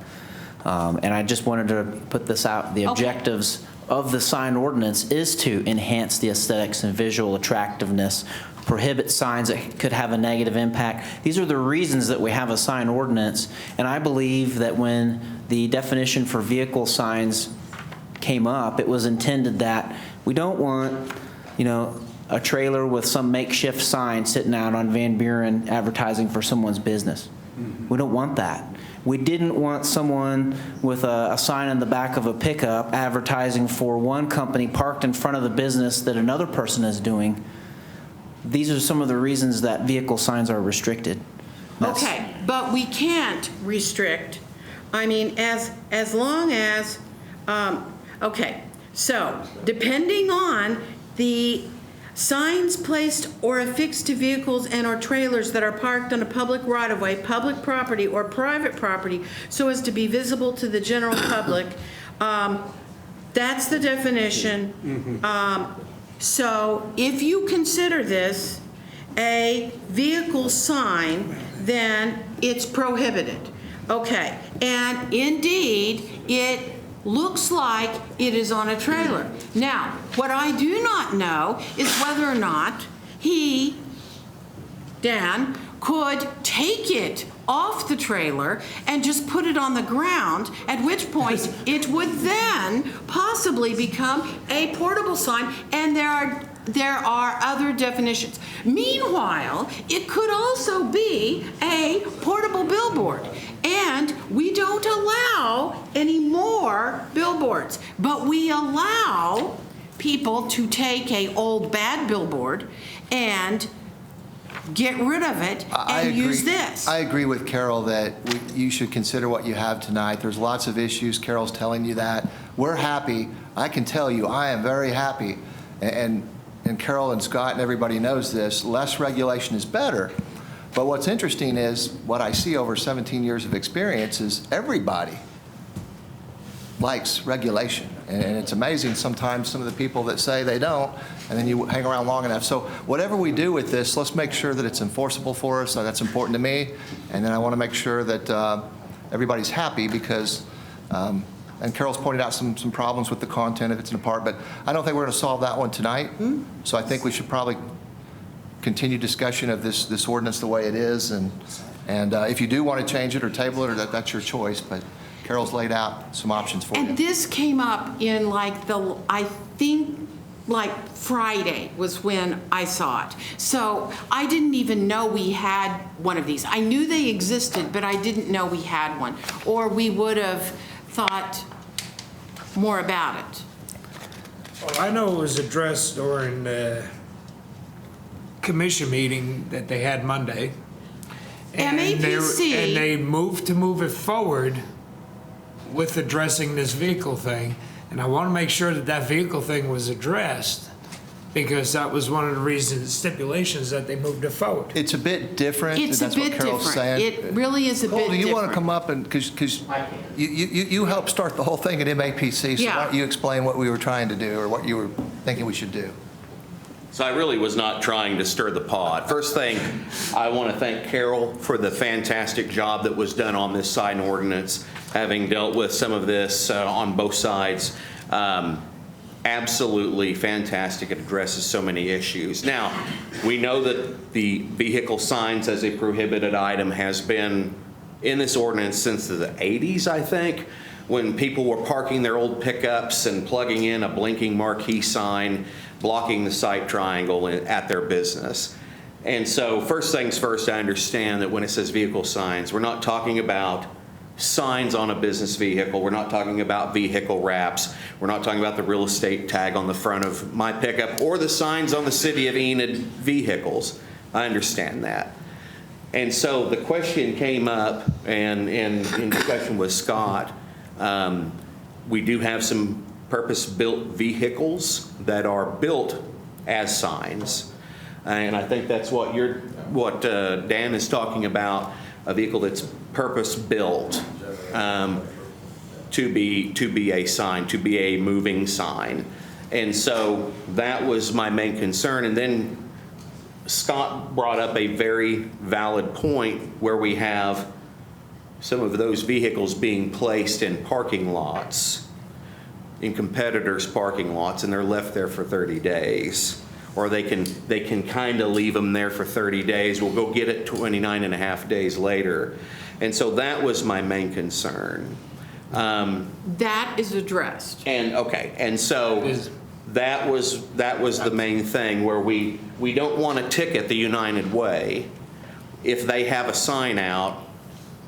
And I just wanted to put this out. The objectives of the sign ordinance is to enhance the aesthetics and visual attractiveness, prohibit signs that could have a negative impact. These are the reasons that we have a sign ordinance, and I believe that when the definition for vehicle signs came up, it was intended that we don't want, a trailer with some makeshift sign sitting out on Van Buren advertising for someone's business. We don't want that. We didn't want someone with a sign in the back of a pickup advertising for one company parked in front of the business that another person is doing. These are some of the reasons that vehicle signs are restricted. Okay, but we can't restrict, as long as, okay, so depending on the signs placed or affixed to vehicles and or trailers that are parked on a public right-of-way, public property, or private property so as to be visible to the general public, that's the definition. So if you consider this a vehicle sign, then it's prohibited. Okay, and indeed, it looks like it is on a trailer. Now, what I do not know is whether or not Dan, could take it off the trailer and just put it on the ground, at which point it would then possibly become a portable sign, and there are other definitions. Meanwhile, it could also be a portable billboard, and we don't allow any more billboards, but we allow people to take an old bad billboard and get rid of it and use this. I agree with Carol that you should consider what you have tonight. There's lots of issues. Carol's telling you that. We're happy. I can tell you, I am very happy. And Carol and Scott and everybody knows this. Less regulation is better. But what's interesting is what I see over 17 years of experience is everybody likes regulation. And it's amazing sometimes some of the people that say they don't, and then you hang around long enough. So whatever we do with this, let's make sure that it's enforceable for us. That's important to me. And then I want to make sure that everybody's happy because, and Carol's pointed out some problems with the content if it's in a part, but I don't think we're going to solve that one tonight. So I think we should probably continue discussion of this ordinance the way it is. And if you do want to change it or table it, or that's your choice. But Carol's laid out some options for you. And this came up in I think Friday was when I saw it. So I didn't even know we had one of these. I knew they existed, but I didn't know we had one. Or we would have thought more about it. Well, I know it was addressed during the commission meeting that they had Monday. And MAPC. And they moved it forward with addressing this vehicle thing. And I want to make sure that vehicle thing was addressed because that was one of the reasons, stipulations that they moved it forward. It's a bit different. It's that's a bit what Carol's different. saying. It really is a bit Cole, do you different. want to come up and, because you helped start the whole thing at MAPC, so Yeah. why don't you explain what we were trying to do or what you were thinking we should do? So I really was not trying to stir the pot. First thing, I want to thank Carol for the fantastic job that was done on this sign ordinance, having dealt with some of this on both sides. Absolutely fantastic. It addresses so many issues. Now, we know that the vehicle signs as a prohibited item has been in this ordinance since the 80s, I think, when people were parking their old pickups and plugging in a blinking marquee sign blocking the sight triangle at their business. And so first things first, I understand that when it says vehicle signs, we're not talking about signs on a business vehicle. We're not talking about vehicle wraps. We're not talking about the real estate tag on the front of my pickup or the signs on the City of Enid vehicles. I understand that. And so the question came up, and in discussion with Scott, we do have some purpose-built vehicles that are built as signs. And I think that's what Dan is talking about, a vehicle that's purpose-built to be a sign, to be a moving sign. And so that was my main concern. And then Scott brought up a very valid point where we have some of those vehicles being placed in parking lots. in competitors' parking lots and they're left there for 30 days. Or they can kind of leave them there for 30 days. We'll go get it 29 and a half days later. And so that was my main concern. That is addressed. And so that was the main thing, where we don't want to ticket the United Way. If they have a sign out,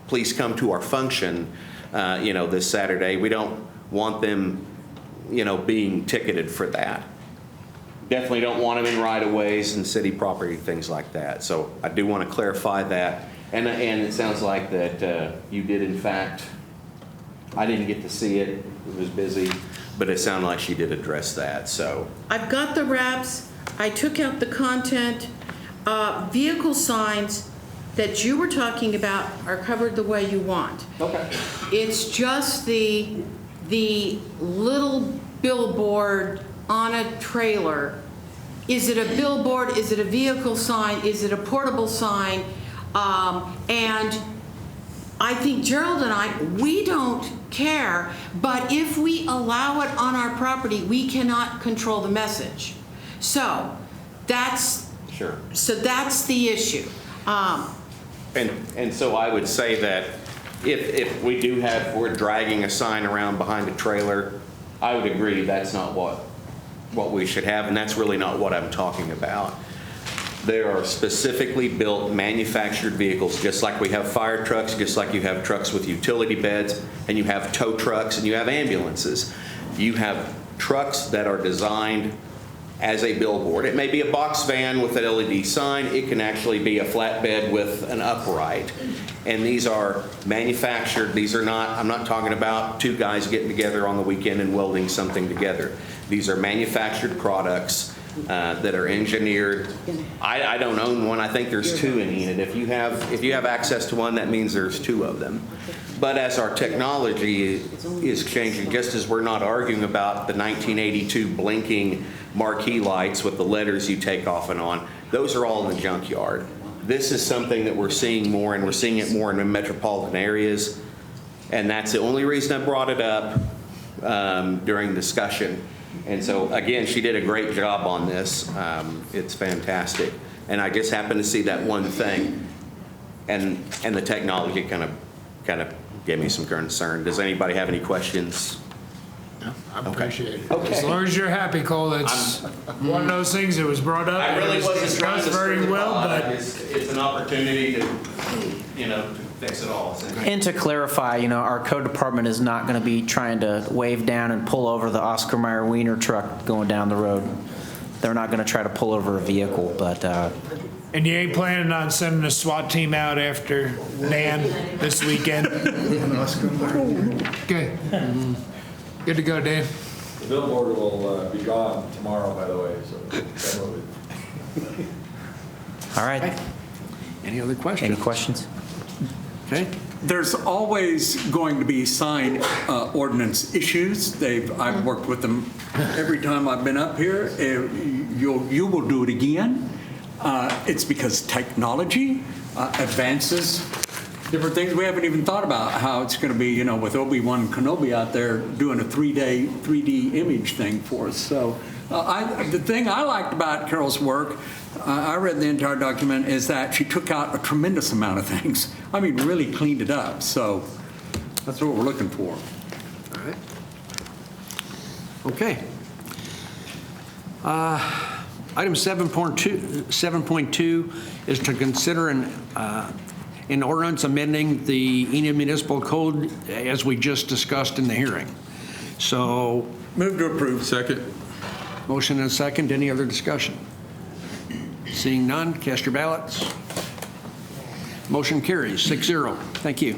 please come to our function, this Saturday. We don't want them, being ticketed for that. Definitely don't want them in right-of-ways and city property, things like that. So I do want to clarify that. And it sounds like that you did, in fact, I didn't get to see it. It was busy, but it sounded like she did address that. So I've got the wraps. I took out the content. Vehicle signs that you were talking about are covered the way you want. Okay. It's just the little billboard on a trailer. Is it a billboard? Is it a vehicle sign? Is it a portable sign? And I think Gerald and I, we don't care, but if we allow it on our property, we cannot control the message. So that's the issue. And so I would say that if we do we're dragging a sign around behind a trailer, I would agree that's not what we should have, and that's really not what I'm talking about. There are specifically built manufactured vehicles, just like we have fire trucks, just like you have trucks with utility beds, and you have tow trucks, and you have ambulances. You have trucks that are designed as a billboard. It may be a box van with an LED sign. It can actually be a flatbed with an upright. And these are manufactured. These are not, I'm not talking about two guys getting together on the weekend and welding something together. These are manufactured products that are engineered. I don't own one. I think there's two in Enid. If you have access to one, that means there's two of them. But as our technology is changing, just as we're not arguing about the 1982 blinking marquee lights with the letters you take off and on, those are all in the junkyard. This is something that we're seeing more, and we're seeing it more in the metropolitan areas. And that's the only reason I brought it up during discussion. And so, again, she did a great job on this. It's fantastic. And I just happened to see that one thing. And the technology kind of gave me some concern. Does anybody have any questions? No, I appreciate it. Okay. As long as you're happy, Cole, that's one of those things that was brought up. I really wasn't trying to very well, but it's an opportunity to, to fix it all. And to clarify, our code department is not going to be trying to wave down and pull over the Oscar Mayer Wiener truck going down the road. They're not going to try to pull over a vehicle, but. And you ain't planning on sending a SWAT team out after Dan this weekend? Okay. Good to go, Dan. The billboard will be gone tomorrow, by the way, so. All right. Any other questions? Any questions? Okay. There's always going to be sign ordinance issues. I've worked with them every time I've been up here. You will do it again. It's because technology advances different things we haven't even thought about, how it's going to be, with Obi-Wan Kenobi out there doing a 3D image thing for us. So the thing I liked about Carol's work, I read the entire document, is that she took out a tremendous amount of things. I mean, really cleaned it up. So that's what we're looking for. All right. Okay. Item 7.2 is to consider an ordinance amending the Enid Municipal Code as we just discussed in the hearing. So. Move to approve. Second. Motion and a second. Any other discussion? Seeing none, cast your ballots. Motion carries 6-0. Thank you.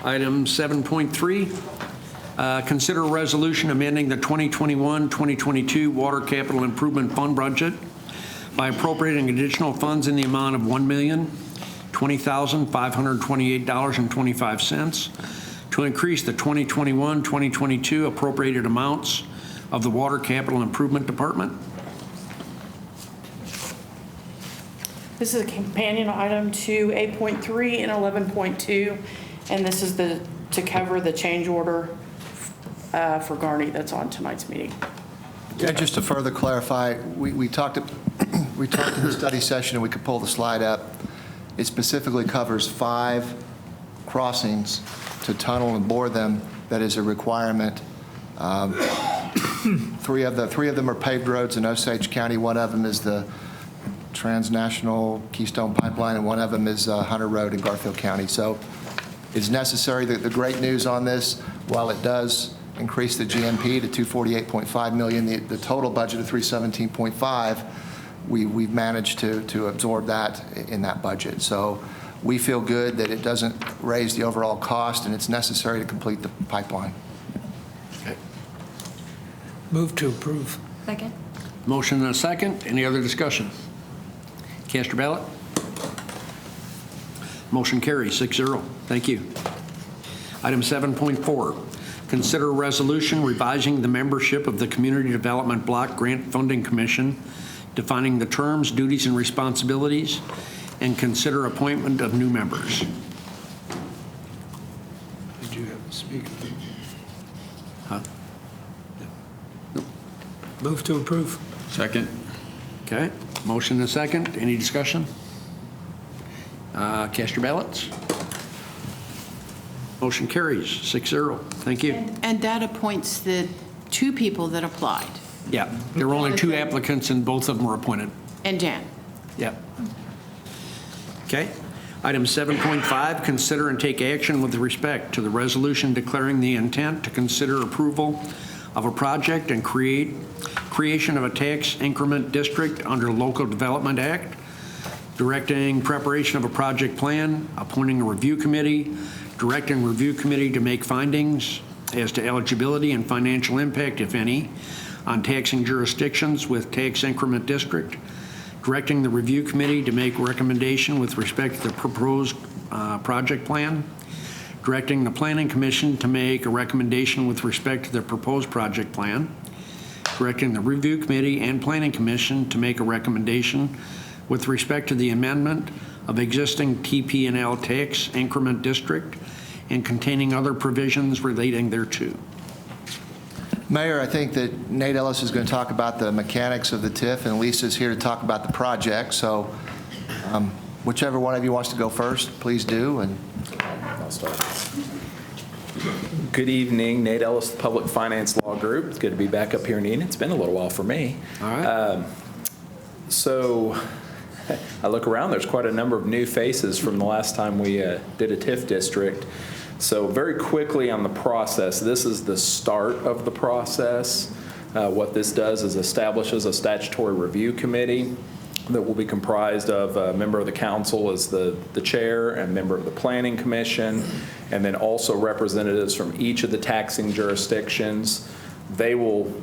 Item 7.3, consider a resolution amending the 2021-2022 Water Capital Improvement Fund budget by appropriating additional funds in the amount of $1,020,528.25 to increase the 2021-2022 appropriated amounts of the Water Capital Improvement Department. This is a companion item to 8.3 and 11.2, and this is to cover the change order for Garney that's on tonight's meeting. Yeah, just to further clarify, we talked in the study session, and we could pull the slide up. It specifically covers 5 crossings to tunnel and bore them. That is a requirement. 3 of them are paved roads in Osage County. One of them is the Transnational Keystone Pipeline, and one of them is Hunter Road in Garfield County. So it's necessary. The great news on this, while it does increase the GMP to $248.5 million, the total budget of $317.5, we've managed to absorb that in that budget. So we feel good that it doesn't raise the overall cost, and it's necessary to complete the pipeline. Move to approve. Second. Motion and a second. Any other discussion? Cast your ballot. Motion carries 6-0. Thank you. Item 7.4, consider a resolution revising the membership of the Community Development Block Grant Funding Commission, defining the terms, duties, and responsibilities, and consider appointment of new members. Did you have a speaker? Huh? Move to approve. Second. Okay. Motion and a second. Any discussion? Cast your ballots. Motion carries 6-0. Thank you. And that appoints the 2 people that applied. Yeah, there were only 2 applicants and both of them were appointed. And Dan. Yep. Okay. Item 7.5, consider and take action with respect to the resolution declaring the intent to consider approval of a project and creation of a tax increment district under Local Development Act, directing preparation of a project plan, appointing a review committee, directing review committee to make findings as to eligibility and financial impact, if any, on taxing jurisdictions with tax increment district, directing the review committee to make recommendation with respect to the proposed project plan, directing the Planning Commission to make a recommendation with respect to the proposed project plan, directing the Review Committee and Planning Commission to make a recommendation with respect to the amendment of existing TP&L tax increment district and containing other provisions relating thereto. Mayor, I think that Nate Ellis is going to talk about the mechanics of the TIF, and Lisa's here to talk about the project. So whichever one of you wants to go first, please do. And I'll start. Good evening, Nate Ellis, the Public Finance Law Group. It's good to be back up here in Enid. It's been a little while for me. All right. So I look around, there's quite a number of new faces from the last time we did a TIF district. So very quickly on the process, this is the start of the process. What this does is establishes a statutory review committee that will be comprised of a member of the council as the chair and member of the planning commission, and then also representatives from each of the taxing jurisdictions. They will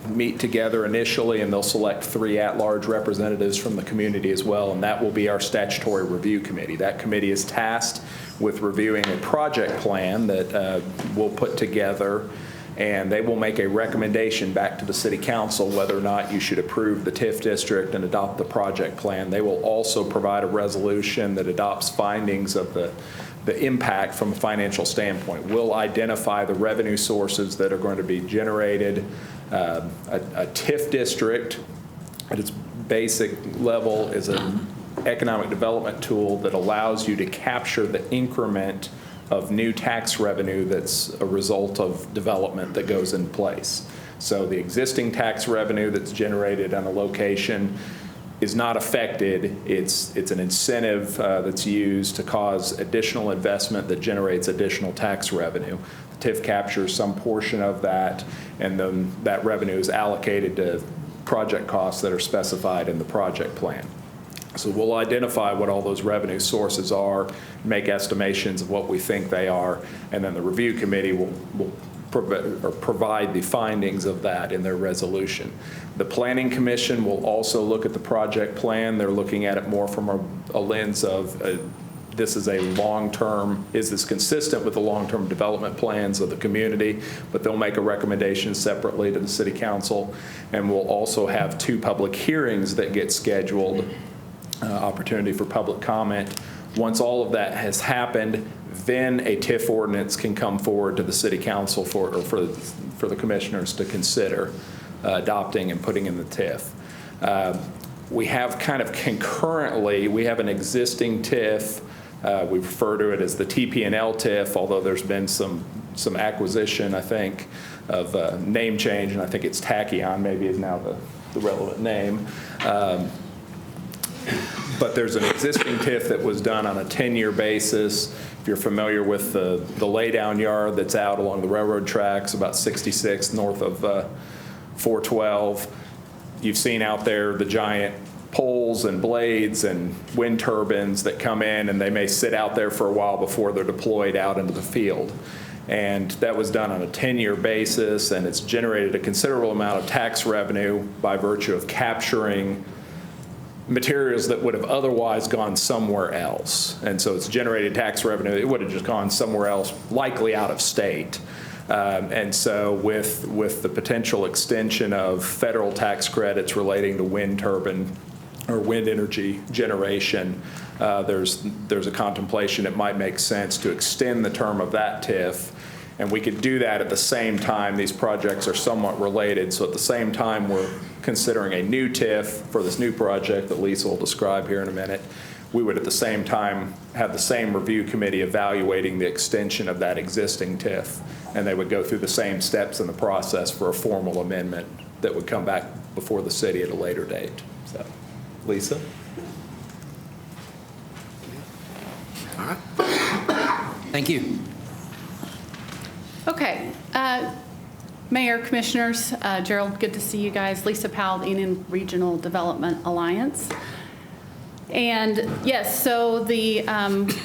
meet together initially, and they'll select 3 at-large representatives from the community as well, and that will be our statutory review committee. That committee is tasked with reviewing a project plan that we'll put together, and they will make a recommendation back to the city council whether or not you should approve the TIF district and adopt the project plan. They will also provide a resolution that adopts findings of the impact from a financial standpoint. We'll identify the revenue sources that are going to be generated. A TIF district at its basic level is an economic development tool that allows you to capture the increment of new tax revenue that's a result of development that goes in place. So the existing tax revenue that's generated on a location is not affected. It's an incentive that's used to cause additional investment that generates additional tax revenue. The TIF captures some portion of that, and then that revenue is allocated to project costs that are specified in the project plan. So we'll identify what all those revenue sources are, make estimations of what we think they are, and then the review committee will provide the findings of that in their resolution. The Planning Commission will also look at the project plan. They're looking at it more from a lens of this is a long-term, is this consistent with the long-term development plans of the community? But they'll make a recommendation separately to the City Council, and we'll also have 2 public hearings that get scheduled, opportunity for public comment. Once all of that has happened, then a TIF ordinance can come forward to the city council for the commissioners to consider adopting and putting in the TIF. We have kind of concurrently, we have an existing TIF. We refer to it as the TP&L TIF, although there's been some acquisition, I think, of name change, and I think it's Tachyon maybe is now the relevant name. But there's an existing TIF that was done on a 10-year basis. If you're familiar with the laydown yard that's out along the railroad tracks, about 66 north of 412, you've seen out there the giant poles and blades and wind turbines that come in, and they may sit out there for a while before they're deployed out into the field. And that was done on a 10-year basis, and it's generated a considerable amount of tax revenue by virtue of capturing materials that would have otherwise gone somewhere else. And so it's generated tax revenue. It would have just gone somewhere else, likely out of state. And so with the potential extension of federal tax credits relating to wind turbine or wind energy generation, there's a contemplation it might make sense to extend the term of that TIF. And we could do that at the same time. These projects are somewhat related. So at the same time, we're considering a new TIF for this new project that Lisa will describe here in a minute. We would at the same time have the same review committee evaluating the extension of that existing TIF. And they would go through the same steps in the process for a formal amendment that would come back before the city at a later date. So, Lisa? All right. Thank you. Okay. Mayor, Commissioners, Gerald, good to see you guys. Lisa Powell, Enid Regional Development Alliance. And yes, so the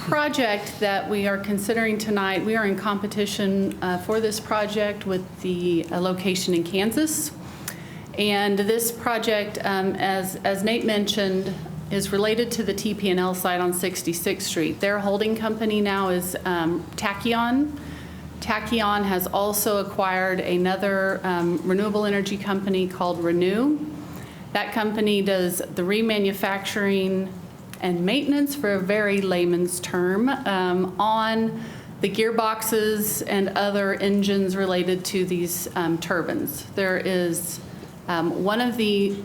project that we are considering tonight, we are in competition for this project with the location in Kansas. And this project, as Nate mentioned, is related to the TP&L site on 66th Street. Their holding company now is Tachyon. Tachyon has also acquired another renewable energy company called Renew. That company does the remanufacturing and maintenance, for a very layman's term, on the gearboxes and other engines related to these turbines. There is one of the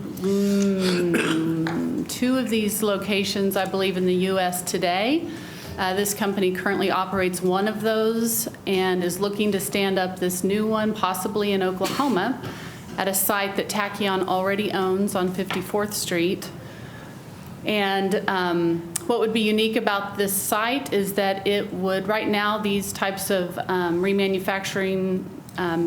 two of these locations, I believe, in the U.S. today. This company currently operates one of those and is looking to stand up this new one, possibly in Oklahoma, at a site that Tachyon already owns on 54th Street. And what would be unique about this site is that it would, right now, these types of remanufacturing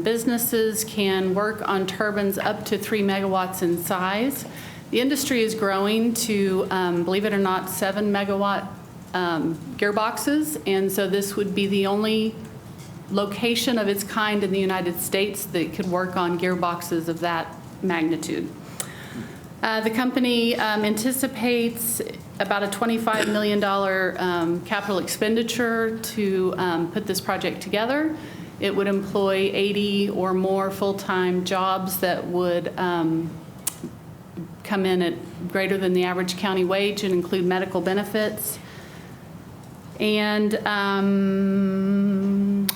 businesses can work on turbines up to 3 megawatts in size. The industry is growing to, believe it or not, 7 megawatt gearboxes, and so this would be the only location of its kind in the United States that could work on gearboxes of that magnitude. The company anticipates about a $25 million capital expenditure to put this project together. It would employ 80 or more full-time jobs that would come in at greater than the average county wage and include medical benefits. And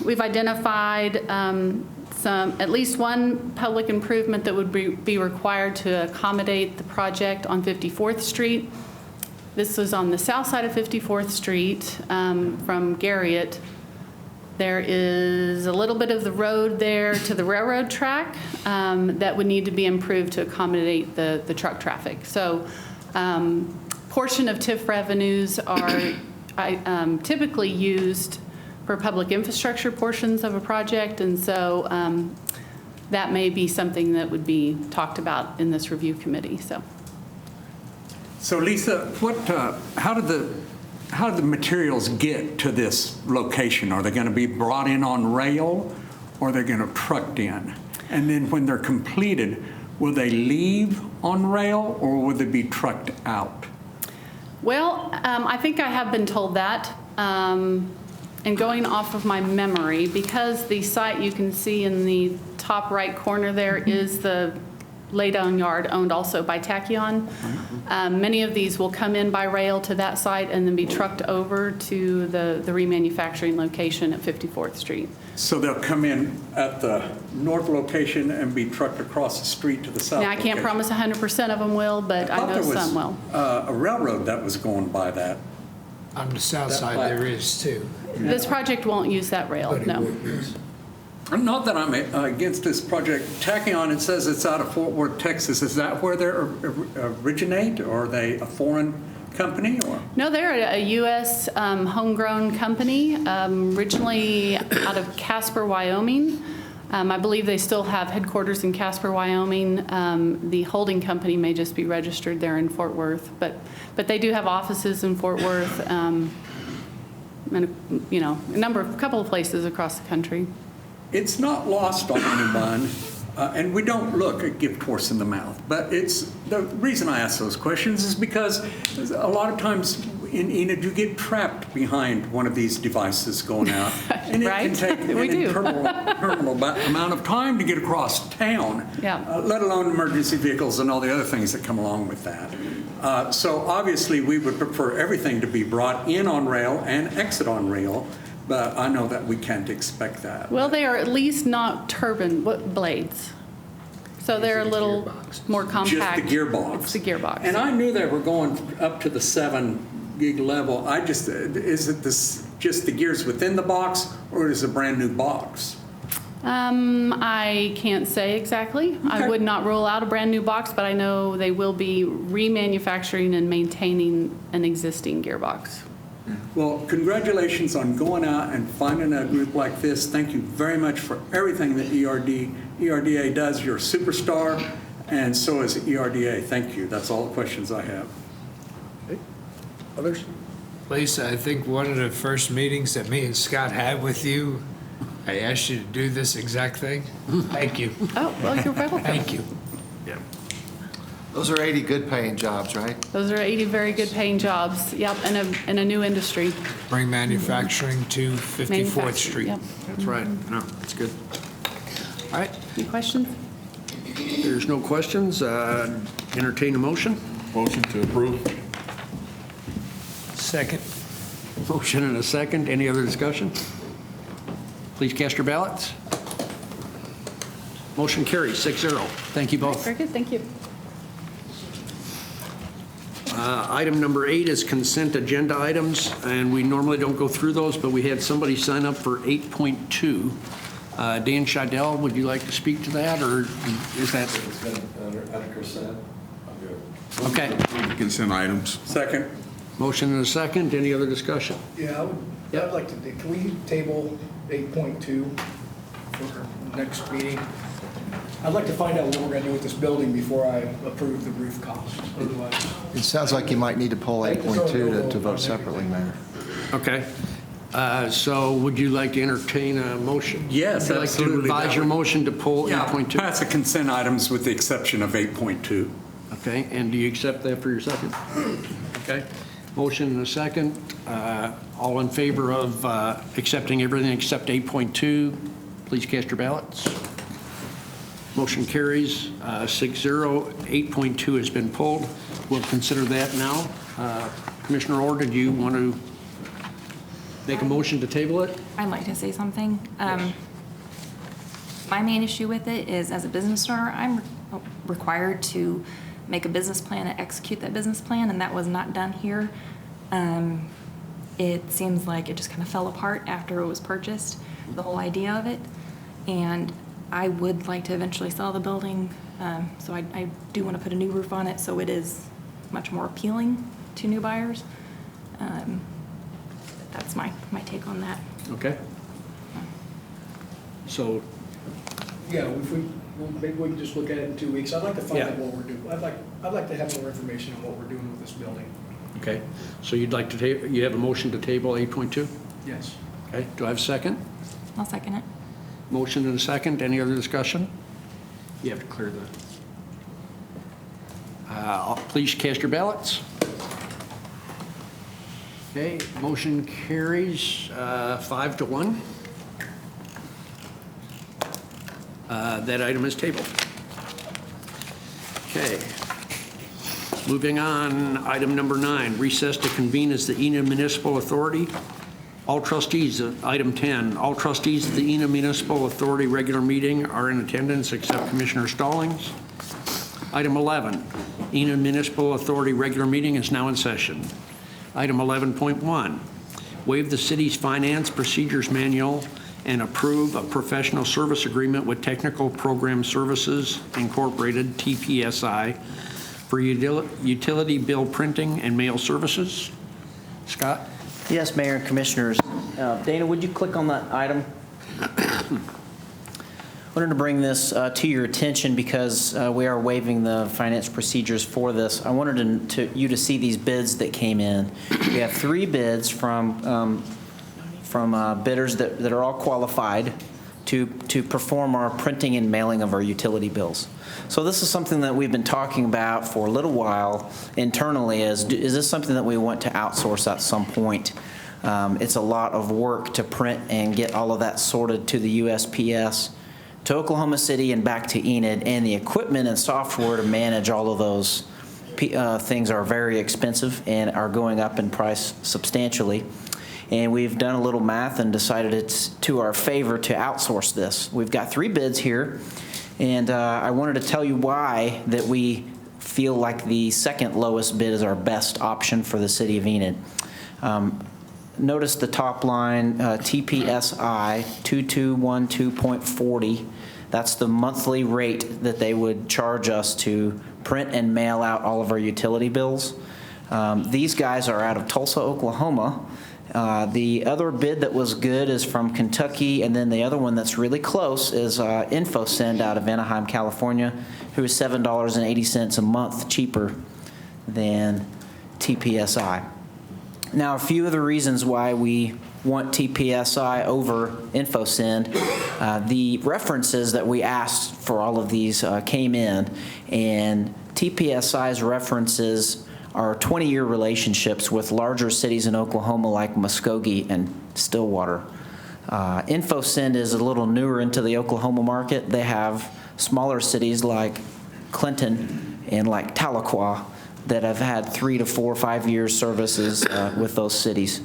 we've identified at least one public improvement that would be required to accommodate the project on 54th Street. This was on the south side of 54th Street from Garriott. There is a little bit of the road there to the railroad track that would need to be improved to accommodate the truck traffic. So portion of TIF revenues are typically used for public infrastructure portions of a project, and so that may be something that would be talked about in this review committee. So Lisa, how do the materials get to this location? Are they going to be brought in on rail, or are they going to trucked in? And then when they're completed, will they leave on rail, or will they be trucked out? Well, I think I have been told that. And going off of my memory, because the site you can see in the top right corner there is the laydown yard owned also by Tachyon. Many of these will come in by rail to that site and then be trucked over to the remanufacturing location at 54th Street. So they'll come in at the north location and be trucked across the street to the south Now, I can't location. promise 100% of them will, but I know some will. A railroad that was going by that. On the south side, there is too. This project won't use that rail, no. Not that I'm against this project. Tachyon, it says it's out of Fort Worth, Texas. Is that where they originate, or are they a foreign company, or? No, they're a U.S. Homegrown company, originally out of Casper, Wyoming. I believe they still have headquarters in Casper, Wyoming. The holding company may just be registered there in Fort Worth, but they do have offices in Fort Worth, and a couple of places across the country. It's not lost on anyone, and we don't look a gift horse in the mouth, but the reason I ask those questions is because a lot of times in Enid, you get trapped behind one of these devices going out, and it can take an interminable amount of time to get across town, let alone emergency vehicles and all the other things that come along with that. So obviously, we would prefer everything to be brought in on rail and exit on rail, but I know that we can't expect that. Well, they are at least not turbine blades. So they're a little more compact. Just the gearbox. It's the gearbox. And I knew they were going up to the 7 gig level. Is it just the gears within the box, or is it a brand new box? I can't say exactly. Okay. I would not rule out a brand new box, but I know they will be remanufacturing and maintaining an existing gearbox. Well, congratulations on going out and finding a group like this. Thank you very much for everything that ERDA does. You're a superstar, and so is ERDA. Thank you. That's all the questions I have. Okay. Others? Lisa, I think one of the first meetings that me and Scott had with you, I asked you to do this exact thing. Thank you. Oh, well, you're welcome. Thank you. Yeah. Those are 80 good paying jobs, right? Those are 80 very good paying jobs, yep, in a new industry. Bring manufacturing to 54th Street. Yep. That's right. No, that's good. All right. Any questions? There's no questions. Entertain a motion. Motion to approve. Second. Motion and a second. Any other discussion? Please cast your ballots. Motion carries 6-0. Thank you both. Very good, thank you. Item number 8 is consent agenda items, and we normally don't go through those, but we had somebody sign up for 8.2. Dan Scheidel, would you like to speak to that, or is that? Under consent. I'm good. Okay. Consent items. Second. Motion and a second. Any other discussion? Yeah, I'd like to, can we table 8.2 for next meeting? I'd like to find out what we're going to do with this building before I approve the roof cost. Otherwise, It sounds like you might need to pull 8.2 to vote separately, Mayor. Okay. So would you like to entertain a motion? Yes, Would you absolutely. like to revise your motion to pull 8.2? Pass the consent items with the exception of 8.2. Okay, and do you accept that for your second? Okay. Motion and a second. All in favor of accepting everything except 8.2, please cast your ballots. Motion carries 6-0. 8.2 has been pulled. We'll consider that now. Commissioner Orr, did you want to make a motion to table it? I'd like to say something. My main issue with it is, as a business owner, I'm required to make a business plan and execute that business plan, and that was not done here. It seems like it just kind of fell apart after it was purchased, the whole idea of it. And I would like to eventually sell the building, so I do want to put a new roof on it so it is much more appealing to new buyers. That's my take on that. Okay. So. yeah, maybe we can just look at it in 2 weeks. I'd like to find out what we're doing. I'd like to have more information on what we're doing with this building. Okay. So you'd like to you have a motion to table 8.2? Yes. Okay. Do I have a second? I'll second it. Motion and a second. Any other discussion? You have to clear the. Please cast your ballots. Okay. Motion carries 5-1. That item is tabled. Okay. Moving on, item number 9, recess to convene as the Enid Municipal Authority. All trustees, item 10, all trustees of the Enid Municipal Authority regular meeting are in attendance except Commissioner Stallings. Item 11, Enid Municipal Authority regular meeting is now in session. Item 11.1, waive the city's finance procedures manual and approve a professional service agreement with Technical Program Services Incorporated, TPSI, for utility bill printing and mail services. Scott? Yes, Mayor and Commissioners. Dana, would you click on that item? I wanted to bring this to your attention because we are waiving the finance procedures for this. I wanted you to see these bids that came in. We have 3 bids from bidders that are all qualified to perform our printing and mailing of our utility bills. So this is something that we've been talking about for a little while internally. Is this something that we want to outsource at some point? It's a lot of work to print and get all of that sorted to the USPS, to Oklahoma City and back to Enid, and the equipment and software to manage all of those things are very expensive and are going up in price substantially. And we've done a little math and decided it's to our favor to outsource this. We've got 3 bids here, and I wanted to tell you why that we feel like the second lowest bid is our best option for the city of Enid. Notice the top line, TPSI 2212.40. That's the monthly rate that they would charge us to print and mail out all of our utility bills. These guys are out of Tulsa, Oklahoma. The other bid that was good is from Kentucky, and then the other one that's really close is InfoSend out of Anaheim, California, who is $7.80 a month cheaper than TPSI. Now, a few of the reasons why we want TPSI over InfoSend, the references that we asked for all of these came in, and TPSI's references are 20-year relationships with larger cities in Oklahoma like Muskogee and Stillwater. InfoSend is a little newer into the Oklahoma market. They have smaller cities like Clinton and like Tahlequah that have had 3 to 4 or 5 years services with those cities.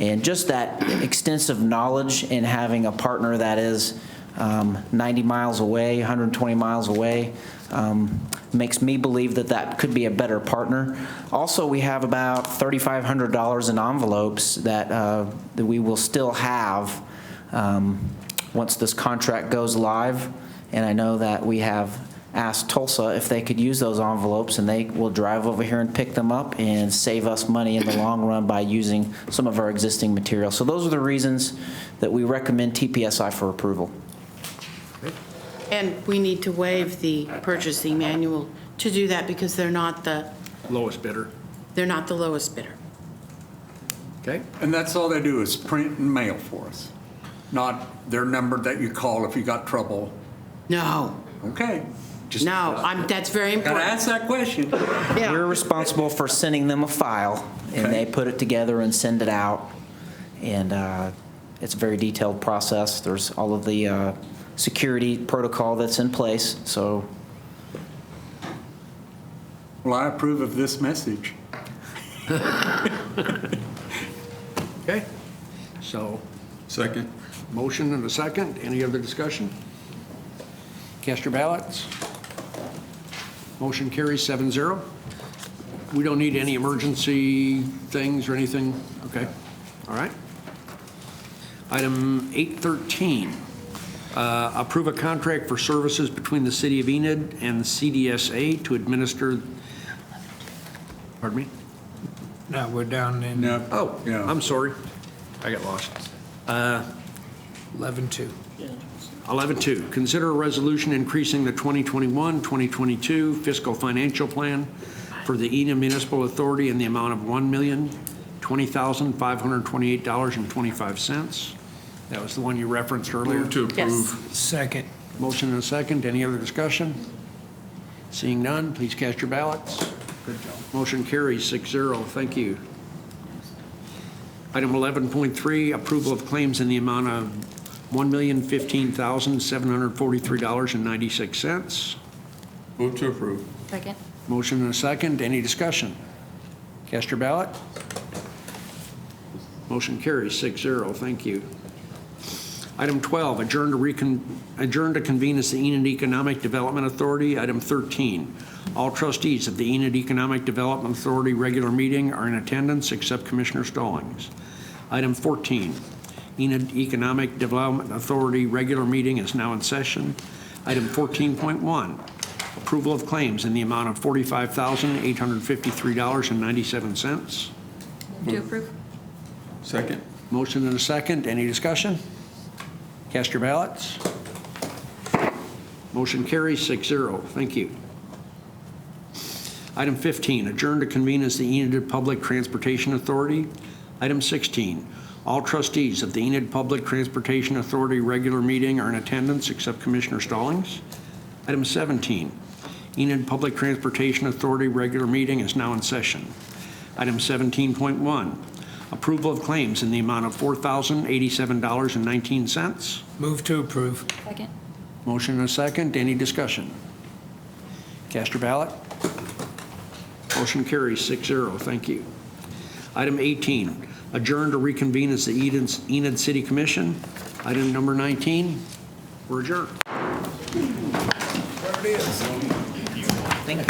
And just that extensive knowledge and having a partner that is 90 miles away, 120 miles away, makes me believe that that could be a better partner. Also, we have about $3,500 in envelopes that we will still have once this contract goes live. And I know that we have asked Tulsa if they could use those envelopes, and they will drive over here and pick them up and save us money in the long run by using some of our existing material. So those are the reasons that we recommend TPSI for approval. And we need to waive the purchasing manual to do that because they're not the lowest bidder. They're not the lowest bidder. Okay. And that's all they do is print and mail for us, not their number that you call if you got trouble. No. Okay. That's very important. Gotta ask that question. Yeah. We're responsible for sending them a file, and they put it together and send it out. And it's a very detailed process. There's all of the security protocol that's in place. So, well, I approve of this message. Okay. So. Second. Motion and a second. Any other discussion? Cast your ballots. Motion carries 7-0. We don't need any emergency things or anything? Okay. All right. Item 813, approve a contract for services between the City of Enid and the CDSA to administer, pardon me? No, we're down in. No. Oh, yeah. I'm sorry. I got lost. 11-2. 11.2, consider a resolution increasing the 2021-2022 fiscal financial plan for the Enid Municipal Authority in the amount of $1,020,528.25. That was the one you referenced earlier. Move to approve. Yes. Second. Motion and a second. Any other discussion? Seeing none, please cast your ballots. Good job. Motion carries 6-0. Thank you. Item 11.3, approval of claims in the amount of $1,015,743.96. Move to approve. Second. Motion and a second. Any discussion? Cast your ballot. Motion carries 6-0. Thank you. Item 12, adjourn to convene as the Enid Economic Development Authority. Item 13, all trustees of the Enid Economic Development Authority regular meeting are in attendance except Commissioner Stallings. Item 14, Enid Economic Development Authority regular meeting is now in session. Item 14.1, approval of claims in the amount of $45,853.97. Move to approve. Second. Motion and a second. Any discussion? Cast your ballots. Motion carries 6-0. Thank you. Item 15, adjourn to convene as the Enid Public Transportation Authority. Item 16, all trustees of the Enid Public Transportation Authority regular meeting are in attendance except Commissioner Stallings. Item 17, Enid Public Transportation Authority regular meeting is now in session. Item 17.1, approval of claims in the amount of $4,087.19. Move to approve. Second. Motion and a second. Any discussion? Cast your ballot. Motion carries 6-0. Thank you. Item 18, adjourn to reconvene as the Enid City Commission. Item number 19, we're adjourned. There it is. Thank you.